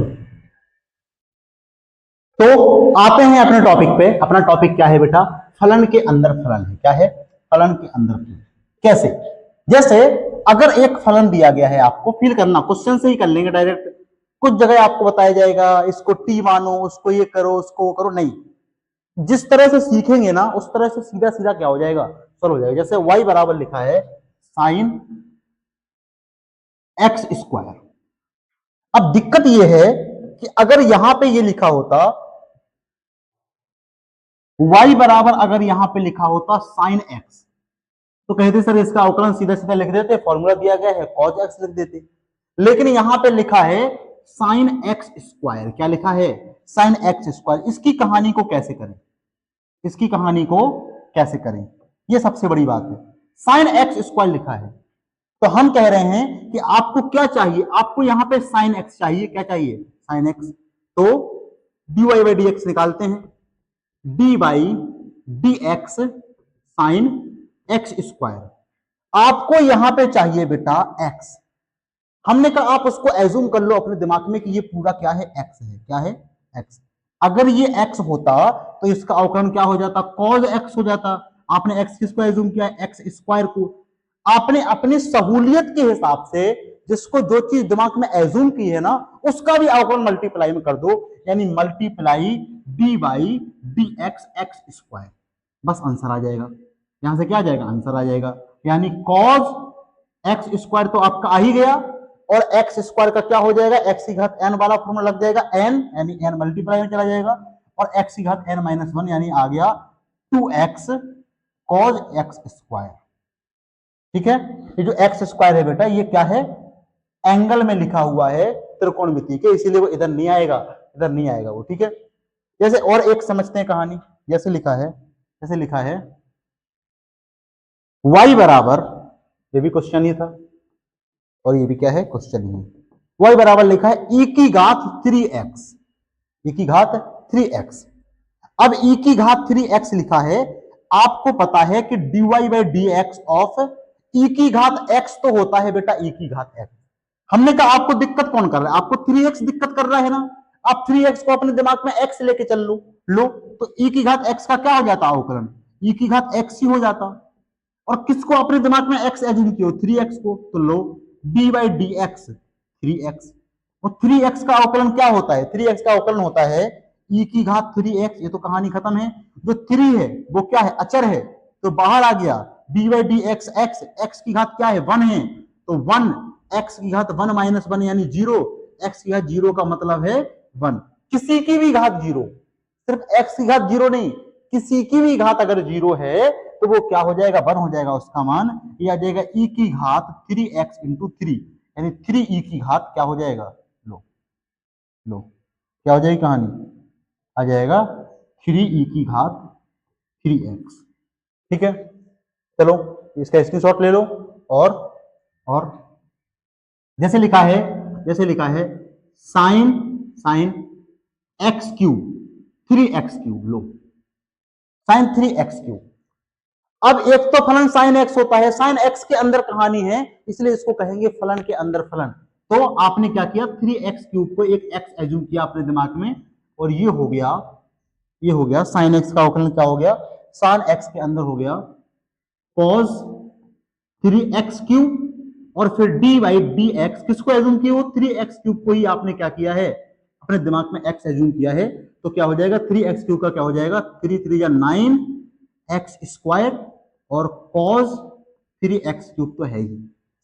तो आते हैं अपने टॉपिक पे। अपना टॉपिक क्या है बेटा, फलन के अंदर फलन है। क्या है, फलन के अंदर फलन। कैसे, जैसे अगर एक फलन दिया गया है, आपको फील करना, क्वेश्चन से ही कर लेंगे डायरेक्ट, कुछ जगह आपको बताया जाएगा इसको टी मानो, उसको ये करो, उसको करो, नहीं, जिस तरह से सीखेंगे ना उस तरह से सीधा सीधा क्या हो जाएगा, सॉल्व हो जाएगा। जैसे y बराबर लिखा है साइन एक्स स्क्वायर। अब दिक्कत यह है कि अगर यहां पे ये लिखा होता y बराबर, अगर यहां पे लिखा होता साइन एक्स, तो कहते सर इसका अवकलन सीधा सीधा लिख देते, फॉर्मूला दिया गया है कॉज एक्स लिख देते। लेकिन यहां पे लिखा है साइन एक्स स्क्वायर, क्या लिखा है? Sine x square. इसकी कहानी को कैसे करें, इसकी कहानी को कैसे करें, ये सबसे बड़ी बात है। साइन एक्स स्क्वायर लिखा है, तो हम कह रहे हैं कि आपको क्या चाहिए, आपको यहां पे साइन एक्स चाहिए, क्या चाहिए? Sine x. तो dy बाई डी एक्स निकालते हैं, D by d x sine x square. आपको यहां पे चाहिए बेटा एक्स। हमने कहा आप उसको एज्यूम कर लो अपने दिमाग में कि ये पूरा क्या है? एक्स है। क्या है? एक्स। अगर ये एक्स होता तो इसका अवकलन क्या हो जाता? कॉज एक्स हो जाता। आपने एक्स किसको एज्यूम किया? एक्स स्क्वायर को। आपने अपनी सहूलियत के हिसाब से जिसको जो चीज दिमाग में एज्यूम की है ना, उसका भी अवकलन मल्टीप्लाई में कर दो, यानी multiply D by d x x square, बस आंसर आ जाएगा। यहां से क्या आ जाएगा? आंसर आ जाएगा। यानी कॉज एक्स स्क्वायर तो आपका आ ही गया, और एक्स स्क्वायर का क्या हो जाएगा? एक्स की घात एन वाला फॉर्मूला लग जाएगा, एन यानी एन मल्टीप्लाई में चला जाएगा, और एक्स की घात एन माइनस वन यानी आ गया 2x कॉज एक्स स्क्वायर। ठीक है, ये जो एक्स स्क्वायर है बेटा, ये क्या है? एंगल में लिखा हुआ है त्रिकोणमिति के, इसीलिए वो इधर नहीं आएगा, इधर नहीं आएगा वो। ठीक है, जैसे और एक समझते हैं कहानी। जैसे लिखा है, जैसे लिखा है y बराबर, ये भी क्वेश्चन ही था और ये भी क्या है? क्वेश्चन ही। y बराबर लिखा है e की घात 3x, e की घात 3x। अब e की घात 3x लिखा है, आपको पता है कि dy by d x of e की घात x तो होता है बेटा e की घात x। हमने कहा आपको दिक्कत कौन कर रहा है? आपको 3x दिक्कत कर रहा है ना, आप 3x को अपने दिमाग में x लेके चल लो तो e की घात x का क्या हो जाता? अवकलन e की घात x ही हो जाता। और किसको अपने दिमाग में x एज्यूम किया? 3x को, तो लो d by d x 3x। और 3x का अवकलन क्या होता है? 3x का अवकलन होता है e की घात 3x। ये तो कहानी खत्म है। जो 3 है वो क्या है? अचर है, तो बाहर आ गया D by d x x. X की घात क्या है? 1 है, तो 1 एक्स की घात 1 माइनस 1 यानी 0। एक्स की घात 0 का मतलब है 1। किसी की भी घात 0, सिर्फ एक्स की घात 0 नहीं, किसी की भी घात अगर 0 है तो वो क्या हो जाएगा? 1 हो जाएगा उसका मान। ये आ जाएगा e की घात 3x इंटू 3, यानी 3e की घात क्या हो जाएगा? लो लो, क्या हो जाएगी कहानी? आ जाएगा 3e की घात 3x। ठीक है, चलो इसका स्क्रीनशॉट ले लो। और जैसे लिखा है, जैसे लिखा है sine sine x cube 3x cube, लो साइन 3x क्यूब। अब एक तो फलन साइन एक्स होता है, साइन एक्स के अंदर कहानी है, इसलिए इसको कहेंगे फलन के अंदर फलन। तो आपने क्या किया? 3x क्यूब को एक x एज्यूम किया अपने दिमाग में, और ये हो गया, ये हो गया साइन एक्स का अवकलन। क्या हो गया? साइन एक्स के अंदर हो गया कॉस 3x क्यूब, और फिर डी बाई डी एक्स किसको एज्यूम किया? वो 3x क्यूब को ही आपने क्या किया है? अपने दिमाग में x एज्यूम किया है। तो क्या हो जाएगा? 3x क्यूब का क्या हो जाएगा? 3 3 या 9 एक्स स्क्वायर, और कॉस 3x क्यूब तो है ही।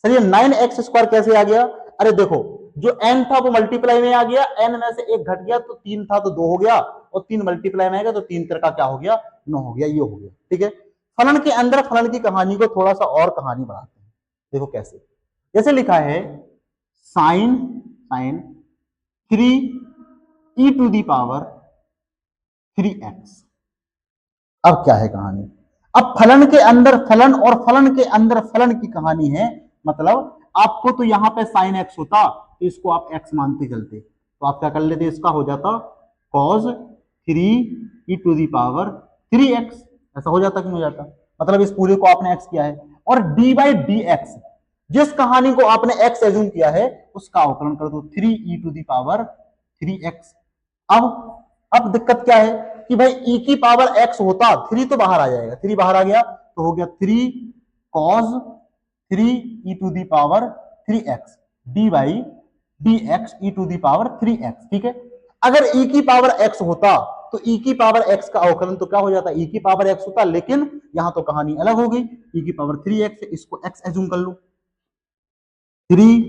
सर ये 9x स्क्वायर कैसे आ गया? अरे देखो, जो n था वो मल्टीप्लाई में आ गया, n में से एक घट गया तो 3 था तो 2 हो गया, और 3 मल्टीप्लाई में आएगा तो 3 का क्या हो गया? 9 हो गया, ये हो गया। ठीक है, फलन के अंदर फलन की कहानी को थोड़ा सा और कहानी बढ़ाते हैं। देखो कैसे, जैसे लिखा है sine sine 3 e to the power 3x। अब क्या है कहानी? अब फलन के अंदर फलन और फलन के अंदर फलन की कहानी है। मतलब आपको तो यहां पे साइन एक्स होता तो इसको आप एक्स मानते चलते, तो आप क्या कर लेते? इसका हो जाता cos 3 e to the power 3x। ऐसा हो जाता कि नहीं हो जाता? मतलब इस पूरे को आपने एक्स किया है, और डी बाई डी एक्स, जिस कहानी को आपने एक्स एज्यूम किया है उसका अवकलन कर दो 3 e to the power 3x। अब दिक्कत क्या है कि भाई e की पावर x होता, 3 तो बाहर आ जाएगा, 3 बाहर आ गया तो हो गया 3 cos 3 e to the power 3x d by d x e to the power 3x। ठीक है, अगर e की पावर x होता तो e की पावर x का अवकलन तो क्या हो जाता? e की पावर x होता, लेकिन यहां तो कहानी अलग हो गई, e की पावर 3x, इसको x एज्यूम कर लो। 3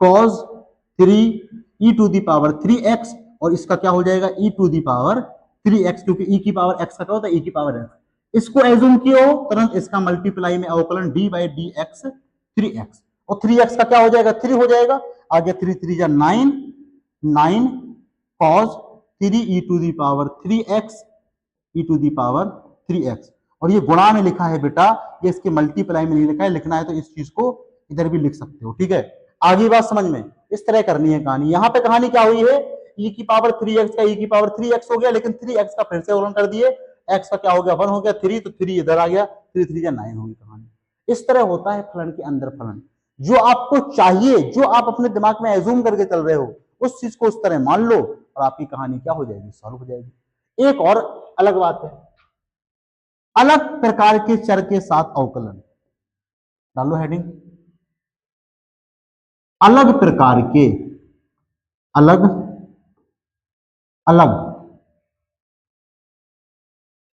cos 3 e to the power 3x, और इसका क्या हो जाएगा ई टू दी पावर 3x, क्योंकि ई की पावर x का क्या होता है ई की पावर x। इसको एज्यूम किया हो तुरंत, इसका मल्टीप्लाई में अवकलन D by d x 3x, और 3x का क्या हो जाएगा 3 हो जाएगा, आगे 3 3 जा 9, 9 cos 3 e to the power 3x, e to the power 3x, और ये गुणा में लिखा है बेटा, ये इसके मल्टीप्लाई में नहीं लिखा है, लिखना है तो इस चीज को इधर भी लिख सकते हो, ठीक है। आगे बात समझ में, इस तरह करनी है कहानी। यहाँ पे कहानी क्या हुई है, e की पावर 3x का e की पावर 3x हो गया, लेकिन 3x का फिर से अवकलन कर दिए, x का क्या हो गया 1 हो गया, 3 तो 3 इधर आ गया, 3 3 9 होगी कहानी। इस तरह होता है फलन के अंदर फलन, जो आपको चाहिए, जो आप अपने दिमाग में एज्यूम करके चल रहे हो, उस चीज को उस तरह मान लो और आपकी कहानी क्या हो जाएगी, सॉल्व हो जाएगी। एक और अलग बात है, अलग प्रकार के चर के साथ अवकलन, डालो हेडिंग, अलग प्रकार के, अलग अलग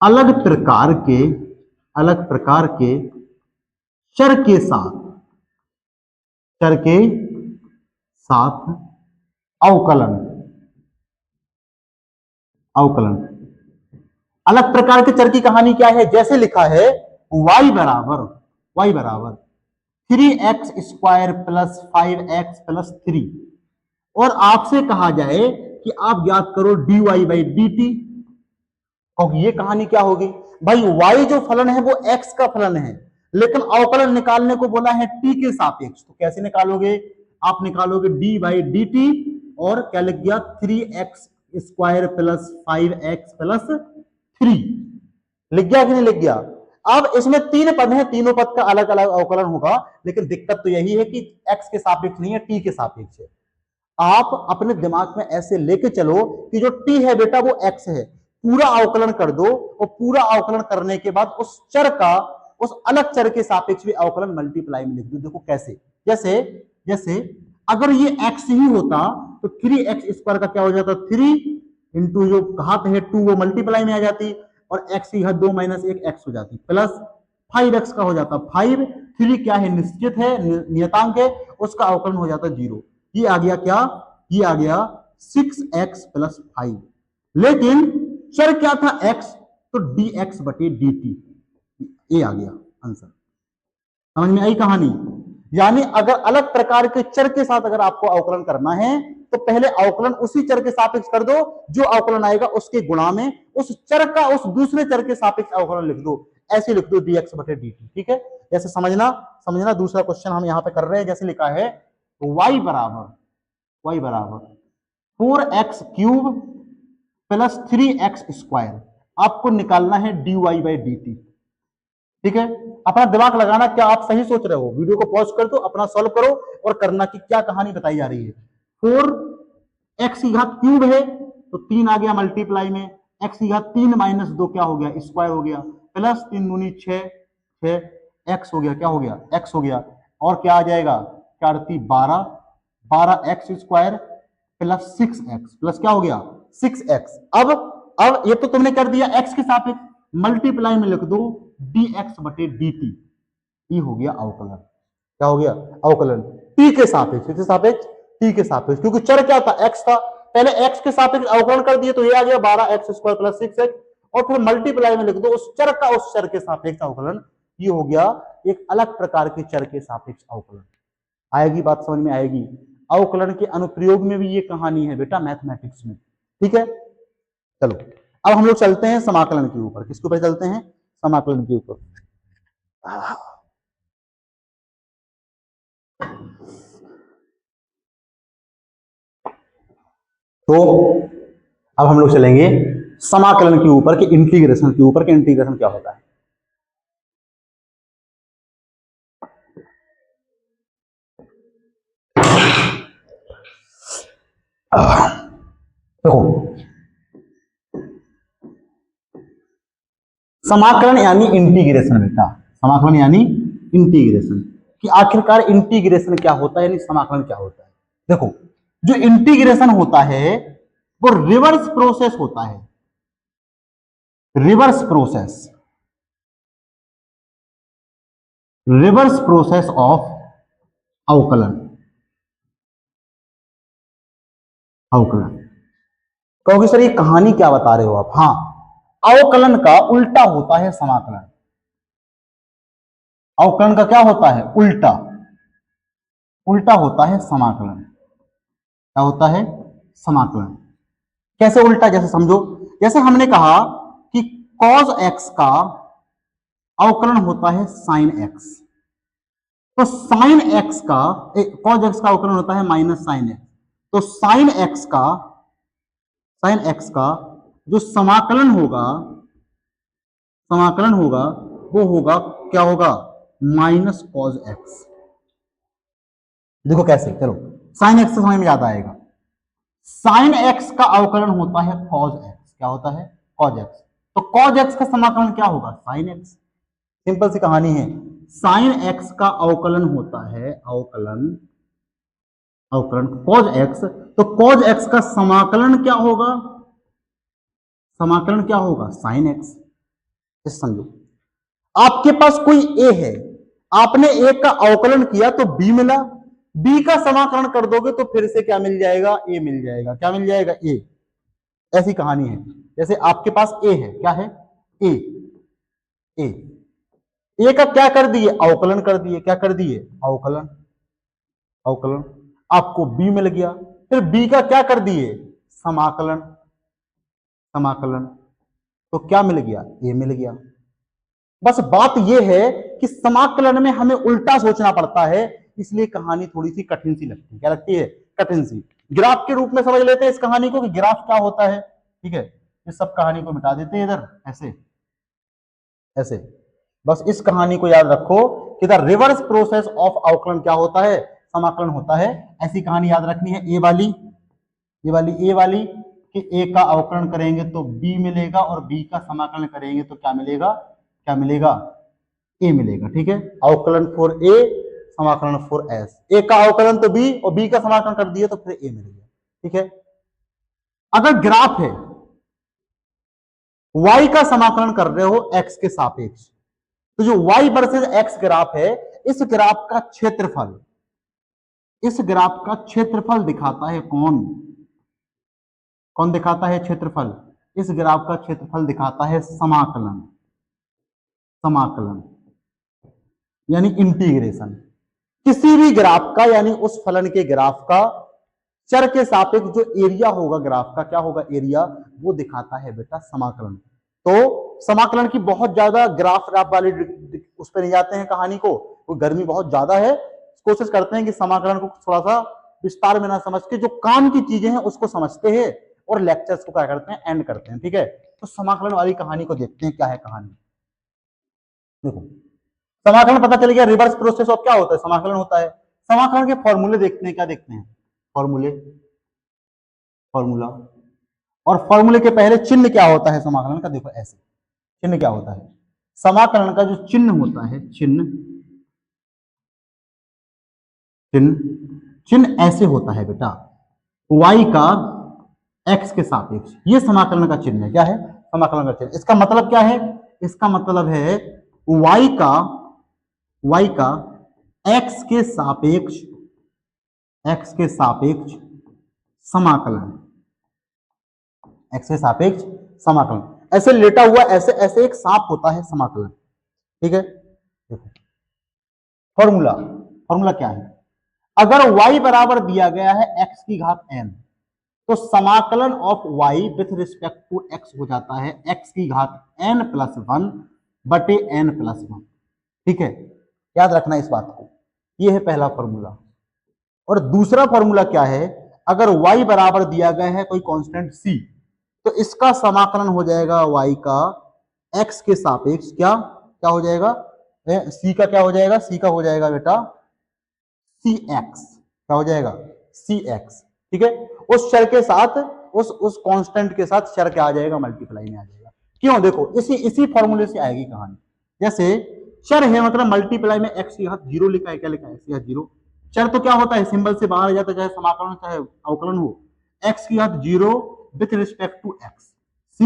अलग प्रकार के, अलग प्रकार के चर के साथ, चर के साथ अवकलन, अवकलन। अलग प्रकार के चर की कहानी क्या है, जैसे लिखा है y बराबर 3x square plus 5x plus 3, और आपसे कहा जाए कि आप ज्ञात करो dy बाई डी टी, और ये कहानी क्या होगी भाई, y जो फलन है वो x का फलन है, लेकिन अवकलन निकालने को बोला है t के सापेक्ष, तो कैसे निकालोगे, आप निकालोगे d बाई डी टी, और क्या लिख गया 3x square plus 5x plus 3, लिख गया कि नहीं लिख गया। अब इसमें 3 पद हैं, तीनों पद का अलग अलग अवकलन होगा, लेकिन दिक्कत तो यही है कि x के सापेक्ष नहीं है, t के सापेक्ष है। आप अपने दिमाग में ऐसे लेके चलो कि जो t है बेटा वो x है, पूरा अवकलन कर दो, और पूरा अवकलन करने के बाद उस चर का, उस अलग चर के सापेक्ष भी अवकलन मल्टीप्लाई में लिख दो। देखो कैसे, जैसे जैसे अगर ये x ही होता तो 3x स्क्वायर का क्या हो जाता, 3 इंटू जो घात है 2 वो मल्टीप्लाई में आ जाती, और x की घात 2 माइनस 1 x हो जाती, प्लस 5x का हो जाता 5, 3 क्या है निश्चित है, नियतांक है, उसका अवकलन हो जाता 0। ये आ गया क्या, ये आ गया 6x प्लस 5, लेकिन चर क्या था x, तो dx बटे dt, ये आ गया आंसर। समझ में आई कहानी। यानी अगर अलग प्रकार के चर के साथ अगर आपको अवकलन करना है तो पहले अवकलन उसी चर के सापेक्ष कर दो, जो अवकलन आएगा उसके गुणा में उस चर का उस दूसरे चर के सापेक्ष अवकलन लिख दो, ऐसे लिख दो dx बटे dt, ठीक है। जैसे समझना दूसरा क्वेश्चन हम यहां पे कर रहे हैं, जैसे लिखा है y बराबर 4x cube plus 3x square, आपको निकालना है dy बाई डी टी, ठीक है। अपना दिमाग लगाना, क्या आप सही सोच रहे हो, वीडियो को पॉज कर दो, अपना सॉल्व करो और करना कि क्या कहानी बताई जा रही है। 4x की घात क्यूब है तो 3 आ गया मल्टीप्लाई में, x की घात 3 माइनस 2 क्या हो गया स्क्वायर हो गया, प्लस 3 दूनी 6 x हो गया, क्या हो गया x हो गया, और क्या आ जाएगा 4 12, 12x square plus 6x plus क्या हो गया 6x। अब ये तो तुमने कर दिया x के सापेक्ष, मल्टीप्लाई में लिख दो dx बटे dt, ये हो गया अवकलन, क्या हो गया अवकलन t के सापेक्ष, किसके सापेक्ष t के सापेक्ष, क्योंकि चर क्या था x था, पहले x के सापेक्ष अवकलन कर दिए तो ये आ गया 12x स्क्वायर प्लस 6x, और फिर मल्टीप्लाई में लिख दो उस चर का उस चर के सापेक्ष अवकलन, ये हो गया एक अलग प्रकार के चर के सापेक्ष अवकलन। आएगी बात समझ में आएगी। अवकलन के अनुप्रयोग में भी ये कहानी है बेटा मैथमेटिक्स में, ठीक है। चलो अब हम लोग चलते हैं समाकलन के ऊपर, किसके ऊपर चलते हैं, समाकलन के ऊपर। तो अब हम लोग चलेंगे समाकलन के ऊपर कि इंटीग्रेशन के ऊपर, कि इंटीग्रेशन क्या होता है। देखो समाकलन यानी इंटीग्रेशन बेटा, समाकलन यानी इंटीग्रेशन, कि आखिरकार इंटीग्रेशन क्या होता है, यानी समाकलन क्या होता है। देखो जो इंटीग्रेशन होता है वो रिवर्स प्रोसेस होता है, रिवर्स प्रोसेस ऑफ अवकलन, अवकलन। कहोगे सर ये कहानी क्या बता रहे हो आप? हाँ, अवकलन का उल्टा होता है समाकलन। अवकलन का क्या होता है? उल्टा। उल्टा होता है समाकलन। क्या होता है? समाकलन। कैसे उल्टा? जैसे समझो, जैसे हमने कहा कि cos x का अवकलन होता है sin x, तो sin x का cos x का अवकलन होता है माइनस sin x, तो sin x का जो समाकलन होगा, वो होगा, क्या होगा? Minus cos x। देखो कैसे, चलो sin x से समझ में ज्यादा आएगा। sin x का अवकलन होता है cos x। क्या होता है? cos x। तो cos x का समाकलन क्या होगा? sin x। सिंपल सी कहानी है। sin x का अवकलन होता है, अवकलन cos x, तो cos x का समाकलन क्या होगा? समाकलन क्या होगा? sin x। इस समझो, आपके पास कोई a है, आपने a का अवकलन किया तो b मिला, b का समाकलन कर दोगे तो फिर से क्या मिल जाएगा? a मिल जाएगा। क्या मिल जाएगा? a। ऐसी कहानी है। जैसे आपके पास a है, क्या है? a। a का क्या कर दिए? अवकलन कर दिए। क्या कर दिए? अवकलन। आपको b मिल गया, फिर b का क्या कर दिए? समाकलन। तो क्या मिल गया? a मिल गया। बस बात यह है कि समाकलन में हमें उल्टा सोचना पड़ता है, इसलिए कहानी थोड़ी सी कठिन सी लगती है। क्या लगती है? कठिन सी। ग्राफ के रूप में समझ लेते हैं इस कहानी को कि ग्राफ क्या होता है। ठीक है, इस सब कहानी को मिटा देते हैं इधर, ऐसे बस इस कहानी को याद रखो कि द रिवर्स प्रोसेस ऑफ अवकलन क्या होता है? समाकलन होता है। ऐसी कहानी याद रखनी है। ए वाली कि ए का अवकलन करेंगे तो बी मिलेगा, और बी का समाकलन करेंगे तो क्या मिलेगा? ए मिलेगा। ठीक है, अवकलन फॉर ए, समाकलन फॉर एस। ए का अवकलन तो बी, और बी का समाकलन कर दिया तो फिर ए मिल गया। ठीक है, अगर ग्राफ है, y का समाकलन कर रहे हो x के सापेक्ष, तो जो y वर्सेस x ग्राफ है, इस ग्राफ का क्षेत्रफल दिखाता है कौन दिखाता है क्षेत्रफल? इस ग्राफ का क्षेत्रफल दिखाता है समाकलन यानी इंटीग्रेशन। किसी भी ग्राफ का, यानी उस फलन के ग्राफ का चर के सापेक्ष जो एरिया होगा ग्राफ का, क्या होगा? एरिया, वो दिखाता है बेटा समाकलन। तो समाकलन की बहुत ज्यादा ग्राफ वाली उस पर नहीं जाते हैं कहानी को, वो गर्मी बहुत ज्यादा है, कोशिश करते हैं कि समाकलन को थोड़ा सा विस्तार में ना समझ के जो काम की चीजें हैं उसको समझते हैं, और लेक्चर्स को क्या करते हैं? एंड करते हैं। ठीक है, तो समाकलन वाली कहानी को देखते हैं, क्या है कहानी। देखो, समाकलन पता चल गया। रिवर्स प्रोसेस ऑफ क्या होता है? समाकलन होता है। समाकलन के फॉर्मूले देखते हैं। क्या देखते हैं? फॉर्मूला। और फॉर्मूले के पहले चिन्ह क्या होता है समाकलन का? देखो ऐसे चिन्ह क्या होता है? समाकलन का जो चिन्ह होता है, चिन्ह ऐसे होता है बेटा, y का x के सापेक्ष, ये समाकलन का चिन्ह है। क्या है? समाकलन का चिन्ह। इसका मतलब क्या है? इसका मतलब है y का x के सापेक्ष समाकलन। ऐसे लेटा हुआ ऐसे एक सांप होता है समाकलन। ठीक है, देखो फॉर्मूला क्या है? अगर y बराबर दिया गया है x की घात n, तो समाकलन of y with respect to x हो जाता है x की घात n प्लस 1 बटे n प्लस 1। ठीक है, याद रखना इस बात को। यह है पहला फॉर्मूला। और दूसरा फॉर्मूला क्या है? अगर y बराबर दिया गया है कोई कांस्टेंट c, तो इसका समाकलन हो जाएगा y का x के सापेक्ष। क्या हो जाएगा? c का क्या हो जाएगा? c का हो जाएगा बेटा cx। क्या हो जाएगा? cx। ठीक है, उस चर के साथ, उस कांस्टेंट के साथ चर क्या आ जाएगा? मल्टीप्लाई में आ जाएगा। क्यों? देखो इसी फॉर्मूले से आएगी कहानी। जैसे चर है, मतलब मल्टीप्लाई में x की घात 0 लिखा है। क्या लिखा है? x की घात 0। चर तो क्या होता है? सिंबल से बाहर आ जाता है, चाहे समाकलन चाहे अवकलन हो। x की घात 0 with respect to x, c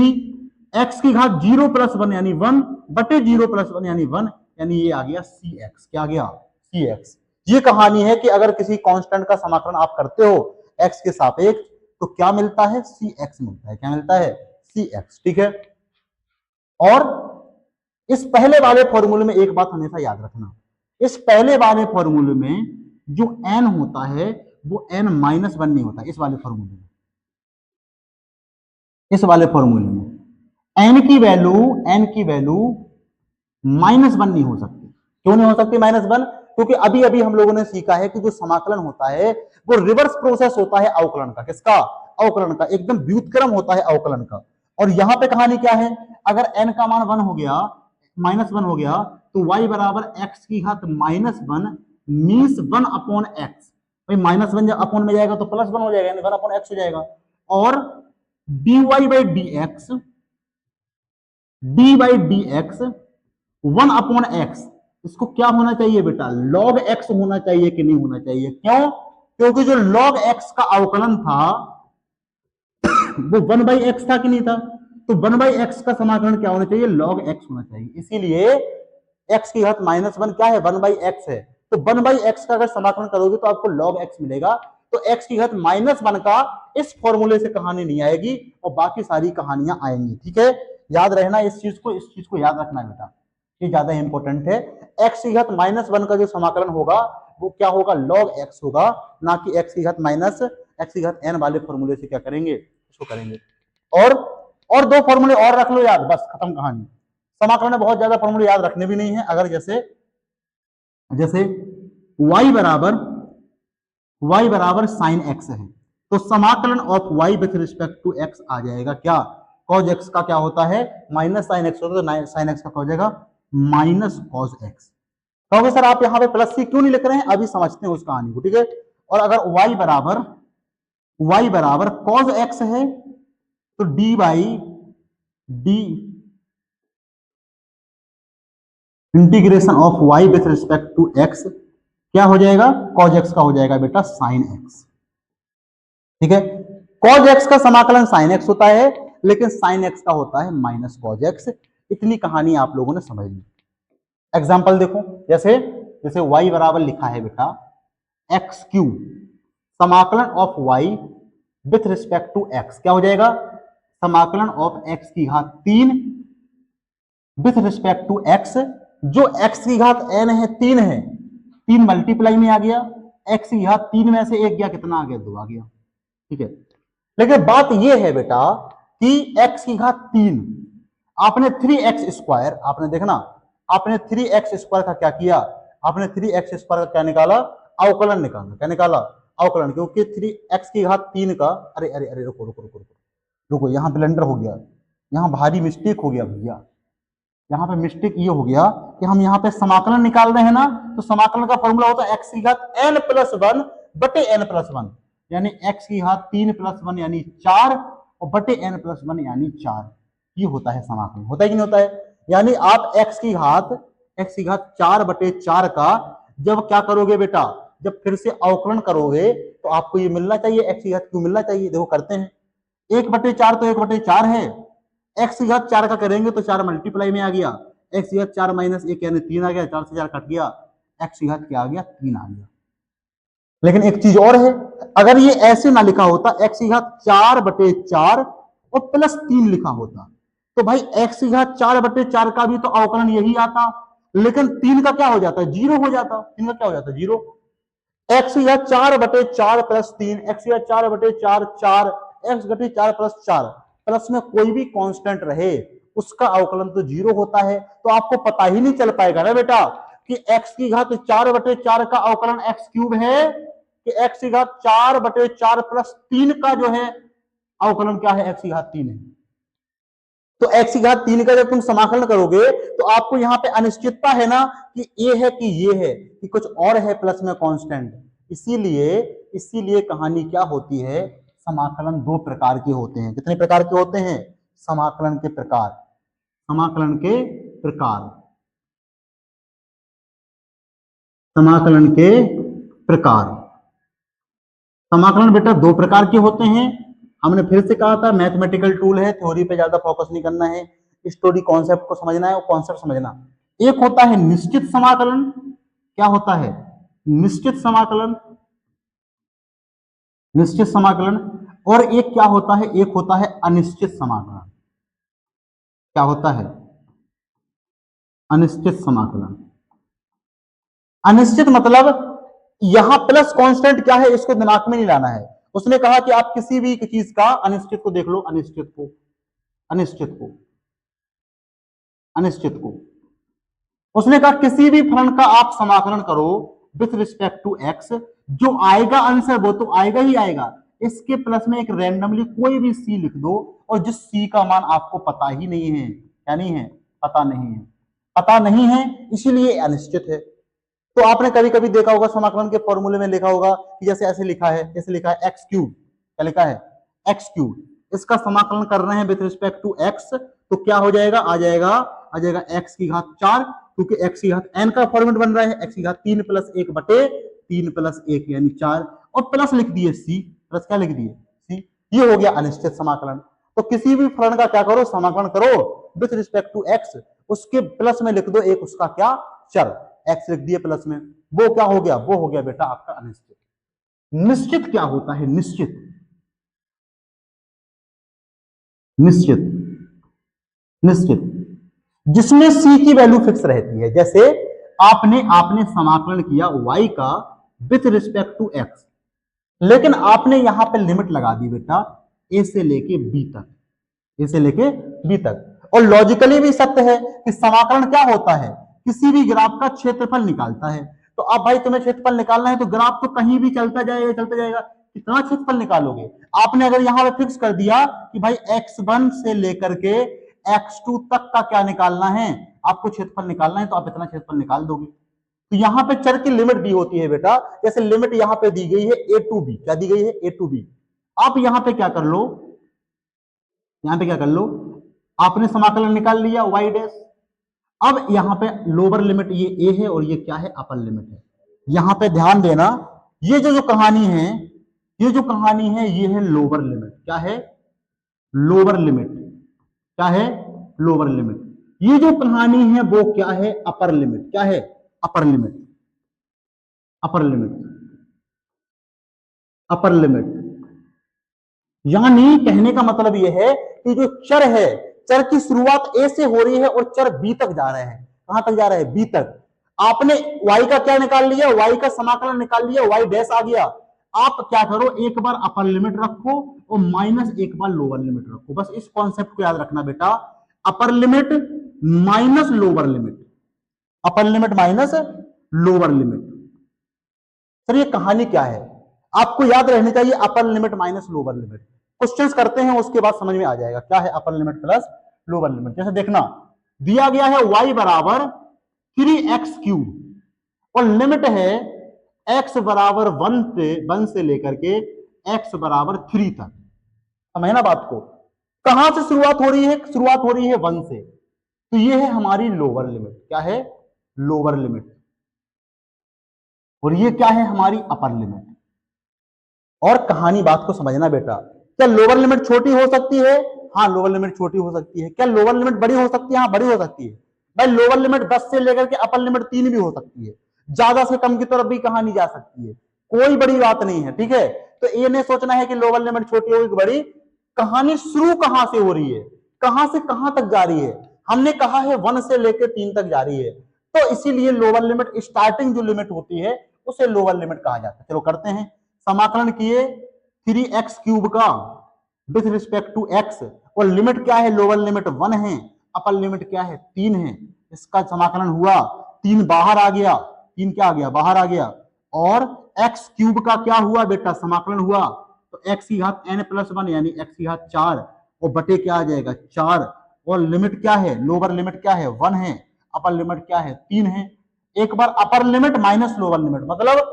x की घात 0 प्लस 1 यानी 1 बटे 0 प्लस 1 यानी 1, यानी ये आ गया cx। क्या आ गया? cx। ये कहानी है कि अगर किसी कांस्टेंट का समाकलन आप करते हो x के सापेक्ष, तो क्या मिलता है, सी एक्स मिलता है। क्या मिलता है, सी एक्स। ठीक है, और इस पहले वाले फॉर्मूले में एक बात हमेशा याद रखना, इस पहले वाले फॉर्मूले में जो एन होता है वो एन माइनस वन नहीं होता। इस वाले फॉर्मूले में, इस वाले फॉर्मूले में एन की वैल्यू माइनस वन नहीं हो सकती। क्यों नहीं हो सकती माइनस वन? क्योंकि अभी अभी हम लोगों ने सीखा है कि जो समाकलन होता है वो रिवर्स प्रोसेस होता है अवकलन का। किसका? अवकलन का। एकदम व्युत्क्रम होता है अवकलन का। और यहां पे कहानी क्या है, अगर n का मान वन हो गया, माइनस वन हो गया, तो y बराबर एक्स की घात minus one means one upon x. भाई माइनस वन जब अपॉन में जाएगा तो प्लस वन हो जाएगा, यानी वन अपॉन एक्स हो जाएगा। और dy by d x one upon x, इसको क्या होना चाहिए बेटा, log x होना चाहिए कि नहीं होना चाहिए? क्यों? क्योंकि जो log x का अवकलन था वो वन बाई एक्स था कि नहीं था? तो वन बाई एक्स का समाकलन क्या होना चाहिए, log x होना चाहिए। इसीलिए x की घात माइनस वन क्या है, वन बाई एक्स है। तो वन बाई एक्स का अगर समाकलन करोगे तो आपको log x मिलेगा। तो x की घात माइनस वन का इस फॉर्मूले से कहानी नहीं आएगी और बाकी सारी कहानियां आएंगी। ठीक है, याद रहना इस चीज को याद रखना बेटा, ये ज्यादा इंपॉर्टेंट है। x की घात माइनस वन का जो समाकलन होगा वो क्या होगा, log x होगा, ना कि x की घात माइनस x की घात n वाले फॉर्मूले से क्या करेंगे, इसको करेंगे। और दो फॉर्मूले और रख लो याद, बस खत्म कहानी। समाकलन में बहुत ज्यादा फॉर्मूले याद रखने भी नहीं है। अगर जैसे y बराबर साइन एक्स है तो समाकलन of y with respect to x आ जाएगा क्या, cos x का क्या होता है, माइनस साइन एक्स होता है, तो साइन एक्स का क्या हो जाएगा, माइनस cos x। कहोगे सर आप यहाँ पे प्लस सी क्यों नहीं लिख रहे हैं, अभी समझते हैं उस कहानी को। ठीक है, और अगर y बराबर cos x है तो d by d integration of y with respect to x क्या हो जाएगा, cos x का हो जाएगा बेटा sin x। ठीक है, cos x का समाकलन sin x होता है, लेकिन sin x का होता है माइनस cos x। इतनी कहानी आप लोगों ने समझ ली। एग्जाम्पल देखो, जैसे y बराबर लिखा है बेटा एक्स क्यूब, समाकलन of y with respect to x क्या हो जाएगा, समाकलन ऑफ x की घात तीन विथ रिस्पेक्ट टू x। जो x की घात n है, तीन है, तीन मल्टीप्लाई में आ गया, x की घात तीन में से एक गया, कितना आ गया, दो आ गया। ठीक है, लेकिन बात यह है बेटा कि x की घात तीन, आपने 3x स्क्वायर, आपने देखना आपने 3x स्क्वायर का क्या किया, आपने 3x स्क्वायर का क्या निकाला, अवकलन निकाला। क्या निकाला, अवकलन। क्योंकि 3x की घात तीन का, अरे अरे अरे रुको रुको रुको रुको रुको, यहां ब्लंडर हो गया, यहां भारी मिस्टेक हो गया भैया। यहाँ पे मिस्टेक ये हो गया कि हम यहाँ पे समाकलन निकाल रहे हैं ना, तो समाकलन का फॉर्मूला होता है एक्स की घात n प्लस वन बटे n प्लस वन, यानी x की घात तीन प्लस वन यानी चार, और बटे n प्लस वन यानी चार। ये होता है समाकलन, होता है कि नहीं होता है? यानी आप x की घात चार बटे चार का जब क्या करोगे बेटा, जब फिर से अवकलन करोगे तो आपको ये मिलना चाहिए, x की घात क्यों मिलना चाहिए, देखो करते हैं। एक बटे चार तो एक बटे चार है, एक्स की घात चार का करेंगे तो चार मल्टीप्लाई में आ गया, एक्स की घात चार माइनस एक यानी तीन आ गया, चार से चार कट गया, एक्स की घात क्या आ गया, तीन आ गया। लेकिन एक चीज और है, अगर ये ऐसे ना लिखा होता, एक्स की घात चार बटे चार और प्लस तीन लिखा होता, तो भाई एक्स की घात चार बटे चार का भी तो अवकलन यही आता, लेकिन तीन का क्या हो जाता है, जीरो हो जाता। तीन का क्या हो जाता है, जीरो। एक्स की घात चार बटे चार प्लस तीन, एक्स की घात चार बटे चार चार, एक्स बटे चार प्लस चार, प्लस में कोई भी कांस्टेंट रहे उसका अवकलन तो जीरो होता है। तो आपको पता ही नहीं चल पाएगा ना बेटा कि x की घात चार बटे चार का अवकलन एक्स क्यूब है कि x की घात चार बटे चार प्लस तीन का जो है अवकलन क्या है, x की घात तीन है। तो x की घात तीन का जब तुम समाकलन करोगे तो आपको यहाँ पे अनिश्चितता है ना कि ये है कि ये है कि कुछ और है प्लस में कांस्टेंट। इसीलिए कहानी क्या होती है, समाकलन दो प्रकार के होते हैं। कितने प्रकार के होते हैं, समाकलन के प्रकार, समाकलन के प्रकार, समाकलन के प्रकार। समाकलन बेटा दो प्रकार के होते हैं। हमने फिर से कहा था मैथमेटिकल टूल है, थ्योरी पे ज्यादा फोकस नहीं करना है, स्टोरी कॉन्सेप्ट को समझना है और कॉन्सेप्ट समझना। एक होता है निश्चित समाकलन, क्या होता है, निश्चित समाकलन, निश्चित समाकलन। और एक क्या होता है, एक होता है अनिश्चित समाकलन। क्या होता है? अनिश्चित समाकलन। अनिश्चित मतलब यहां प्लस कांस्टेंट क्या है इसको दिमाग में नहीं लाना है। उसने कहा कि आप किसी भी चीज का अनिश्चित को देख लो, अनिश्चित को, अनिश्चित को, अनिश्चित को, उसने कहा किसी भी फलन का आप समाकलन करो विथ रिस्पेक्ट टू एक्स, जो आएगा आंसर वो तो आएगा ही आएगा, इसके प्लस में एक रैंडमली कोई भी सी लिख दो, और जिस सी का मान आपको पता ही नहीं है, क्या नहीं है, पता नहीं है, पता नहीं है, इसीलिए अनिश्चित है। तो आपने कभी कभी देखा होगा समाकलन के फॉर्मूले में लिखा होगा कि जैसे ऐसे लिखा है, जैसे लिखा है एक्स क्यूब, क्या लिखा है, एक्स क्यूब, इसका समाकलन कर रहे हैं विथ रिस्पेक्ट टू एक्स, तो क्या हो जाएगा, आ जाएगा एक्स की घात 4, क्योंकि एक्स की घात एन का फॉर्मेट बन रहा है, एक्स की घात 3 प्लस 1 बटे 3 प्लस 1 यानी 4, और प्लस लिख दिए सी, प्लस क्या लिख दिए सी, ये हो गया अनिश्चित समाकलन। तो किसी भी फलन का क्या करो, समाकलन करो विथ रिस्पेक्ट टू एक्स, उसके प्लस में लिख दो एक उसका क्या, चर, एक्स लिख दिए प्लस में, वो क्या हो गया, वो हो गया बेटा आपका अनिश्चित। निश्चित क्या होता है, निश्चित, निश्चित, निश्चित जिसमें सी की वैल्यू फिक्स रहती है। जैसे आपने आपने समाकलन किया y का विथ रिस्पेक्ट टू x, लेकिन आपने यहां पे लिमिट लगा दी बेटा ए से लेके बी तक, ए से लेके बी तक, और लॉजिकली भी सत्य है कि समाकलन क्या होता है, किसी भी ग्राफ का क्षेत्रफल निकालता है। तो अब भाई तुम्हें क्षेत्रफल निकालना है तो ग्राफ तो कहीं भी चलता जाएगा, चलता जाएगा, कितना क्षेत्रफल निकालोगे। आपने अगर यहां पे फिक्स कर दिया कि भाई x1 से लेकर के x2 तक का क्या निकालना है, आपको क्षेत्रफल निकालना है, तो आप इतना क्षेत्रफल निकाल दोगे। तो यहां पे चर की लिमिट दी होती है बेटा, जैसे लिमिट यहां पे दी गई है ए टू बी, क्या दी गई है, ए टू बी। आप यहां पे क्या कर लो, यहां पे क्या कर लो, आपने समाकलन निकाल लिया y डैश। अब यहां पे लोअर लिमिट ये ए है और ये क्या है, अपर लिमिट है। यहां पे ध्यान देना, ये जो जो कहानी है, ये जो कहानी है ये है लोअर लिमिट, क्या है, लोअर लिमिट, क्या है, लोअर लिमिट। ये जो कहानी है वो क्या है, अपर लिमिट, क्या है, upper limit, upper limit, upper limit. यानी कहने का मतलब यह है कि जो चर है, चर की शुरुआत ए से हो रही है और चर बी तक जा रहे हैं, कहां तक जा रहे हैं, बी तक। आपने y का क्या निकाल लिया, y का समाकलन निकाल लिया, y डैश आ गया। आप क्या करो, एक बार अपर लिमिट रखो और माइनस एक बार लोअर लिमिट रखो, बस इस कॉन्सेप्ट को याद रखना बेटा, अपर लिमिट माइनस लोअर लिमिट, अपर limit minus lower limit. Sir ये कहानी क्या है, आपको याद रहनी चाहिए, अपर limit minus lower limit. Questions करते हैं उसके बाद समझ में आ जाएगा क्या है upper limit plus lower limit. जैसे देखना, दिया गया है y बराबर 3x क्यूब और लिमिट है x बराबर 1 से लेकर के x बराबर 3 तक। समझना बात को, कहां से शुरुआत हो रही है, शुरुआत हो रही है 1 से, तो ये है हमारी लोअर लिमिट, क्या है, लोअर लिमिट, और ये क्या है हमारी अपर लिमिट। और कहानी बात को समझना बेटा, क्या लोअर लिमिट छोटी हो सकती है, हाँ लोअर लिमिट छोटी हो सकती है। क्या लोअर लिमिट बड़ी हो सकती है, हाँ बड़ी हो सकती है। भाई लोअर लिमिट 10 से लेकर के अपर लिमिट 3 भी हो सकती है, ज्यादा से कम की तरफ भी कहानी जा सकती है, कोई बड़ी बात नहीं है, ठीक है। तो ये नहीं सोचना है कि लोअर लिमिट छोटी होगी बड़ी, कहानी शुरू कहां से हो रही है, कहां से कहां तक जा रही है। हमने कहा है 1 से लेकर 3 तक जा रही है, तो इसीलिए लोअर लिमिट, स्टार्टिंग जो लिमिट होती है उसे लोअर लिमिट कहा जाता है। चलो करते हैं, समाकलन किए 3x क्यूब का विथ रिस्पेक्ट टू x, और लिमिट क्या है, लोअर लिमिट 1 है, अपर लिमिट क्या है 3 है। इसका समाकलन हुआ, 3 बाहर आ गया, 3 क्या आ गया, बाहर आ गया, और x क्यूब का क्या हुआ बेटा, समाकलन हुआ, तो x की घात n प्लस 1 यानी x की घात 4, और बटे क्या आ जाएगा 4, और लिमिट क्या है, लोअर लिमिट क्या है 1 है, अपर लिमिट क्या है 3 है। एक बार upper limit minus lower limit, मतलब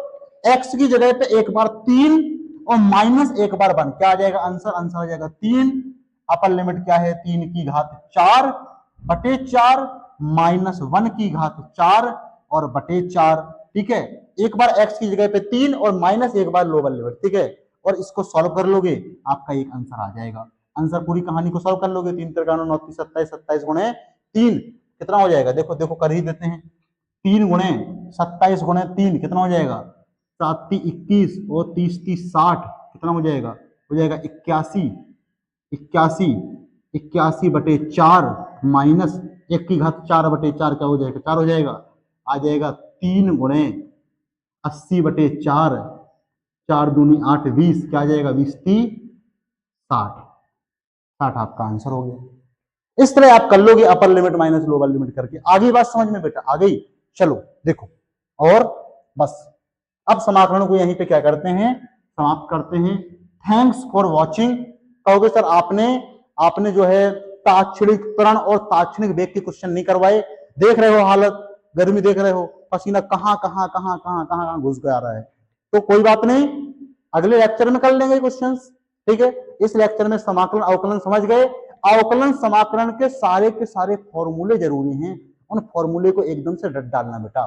x की जगह पे एक बार 3 और माइनस एक बार 1, क्या आ जाएगा आंसर, आंसर आ जाएगा 3। अपर लिमिट क्या है, 3 की घात 4 बटे 4 माइनस 1 की घात 4 और बटे 4, ठीक है। एक बार x की जगह पे 3 और माइनस एक बार लोअर लिमिट, ठीक है, और इसको सॉल्व कर लोगे आपका एक आंसर आ जाएगा। आंसर पूरी कहानी को सॉल्व कर लोगे, 3 3 9 27, 27 गुणे 3 कितना हो जाएगा, देखो देखो कर ही देते हैं, 3 गुणे 27 गुणे 3 कितना हो जाएगा, 7 × 3 = 21 और 30 × 30 = 60, कितना हो जाएगा, हो जाएगा 81, 81/4 माइनस 1 की घात 4/4 क्या हो जाएगा, 4 हो जाएगा, आ जाएगा 3 गुणे 80/4, 4 दूनी 8, 20, क्या आ जाएगा, 20×3 = 60, 60 आपका आंसर हो गया। इस तरह आप कर लोगे अपर लिमिट माइनस लोअर लिमिट करके। आगे बात समझ में बेटा, आ गई? चलो देखो, और बस अब समाकलन को यहीं पे क्या करते हैं, समाप्त करते हैं। Thanks for watching. कहोगे सर आपने आपने जो है ताक्षणिक त्वरण और ताक्षणिक वेग के क्वेश्चन नहीं करवाए, देख रहे हो हालत, गर्मी देख रहे हो, पसीना कहां कहां कहां कहां कहां घुस के आ रहा है। तो कोई बात नहीं, अगले लेक्चर में कर लेंगे क्वेश्चंस, ठीक है। इस लेक्चर में समाकलन अवकलन समझ गए। अवकलन समाकलन के सारे फॉर्मूले जरूरी हैं, उन फॉर्मूले को एकदम से रट डालना बेटा।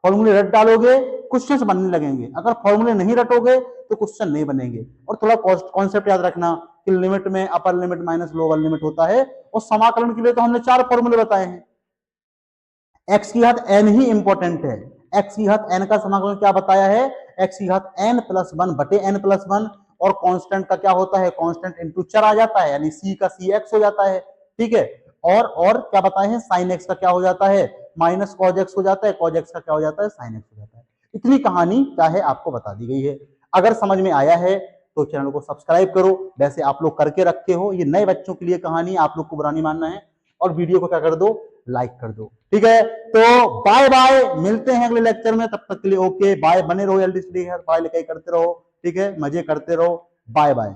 फॉर्मूले रट डालोगे क्वेश्चंस बनने लगेंगे, अगर फॉर्मूले नहीं रटोगे तो क्वेश्चन नहीं बनेंगे। और थोड़ा कॉन्सेप्ट याद रखना कि लिमिट में अपर लिमिट माइनस लोअर लिमिट होता है, और समाकलन के लिए तो हमने 4 फॉर्मूले बताए हैं। x की घात n ही इंपॉर्टेंट है। x की घात n का समाकलन क्या बताया है, x की घात n+1/n+1, और कांस्टेंट का क्या होता है, कांस्टेंट इनटू चर आ जाता है, यानी c का cx हो जाता है, ठीक है। और क्या बताए हैं, sin x का क्या हो जाता है, माइनस cos x हो जाता है, cos x का क्या हो जाता है, sin x हो जाता है। इतनी कहानी क्या है आपको बता दी गई है। अगर समझ में आया है तो चैनल को सब्सक्राइब करो, वैसे आप लोग करके रखे हो, ये नए बच्चों के लिए कहानी, आप लोग को बुरा नहीं मानना है। और वीडियो को क्या कर दो, लाइक कर दो, ठीक है। तो बाय बाय, मिलते हैं अगले लेक्चर में, तब तक के लिए ओके बाय। बने रहो एलडी स्टडी, पढ़ाई लिखाई करते रहो, ठीक है, मजे करते रहो, बाय बाय।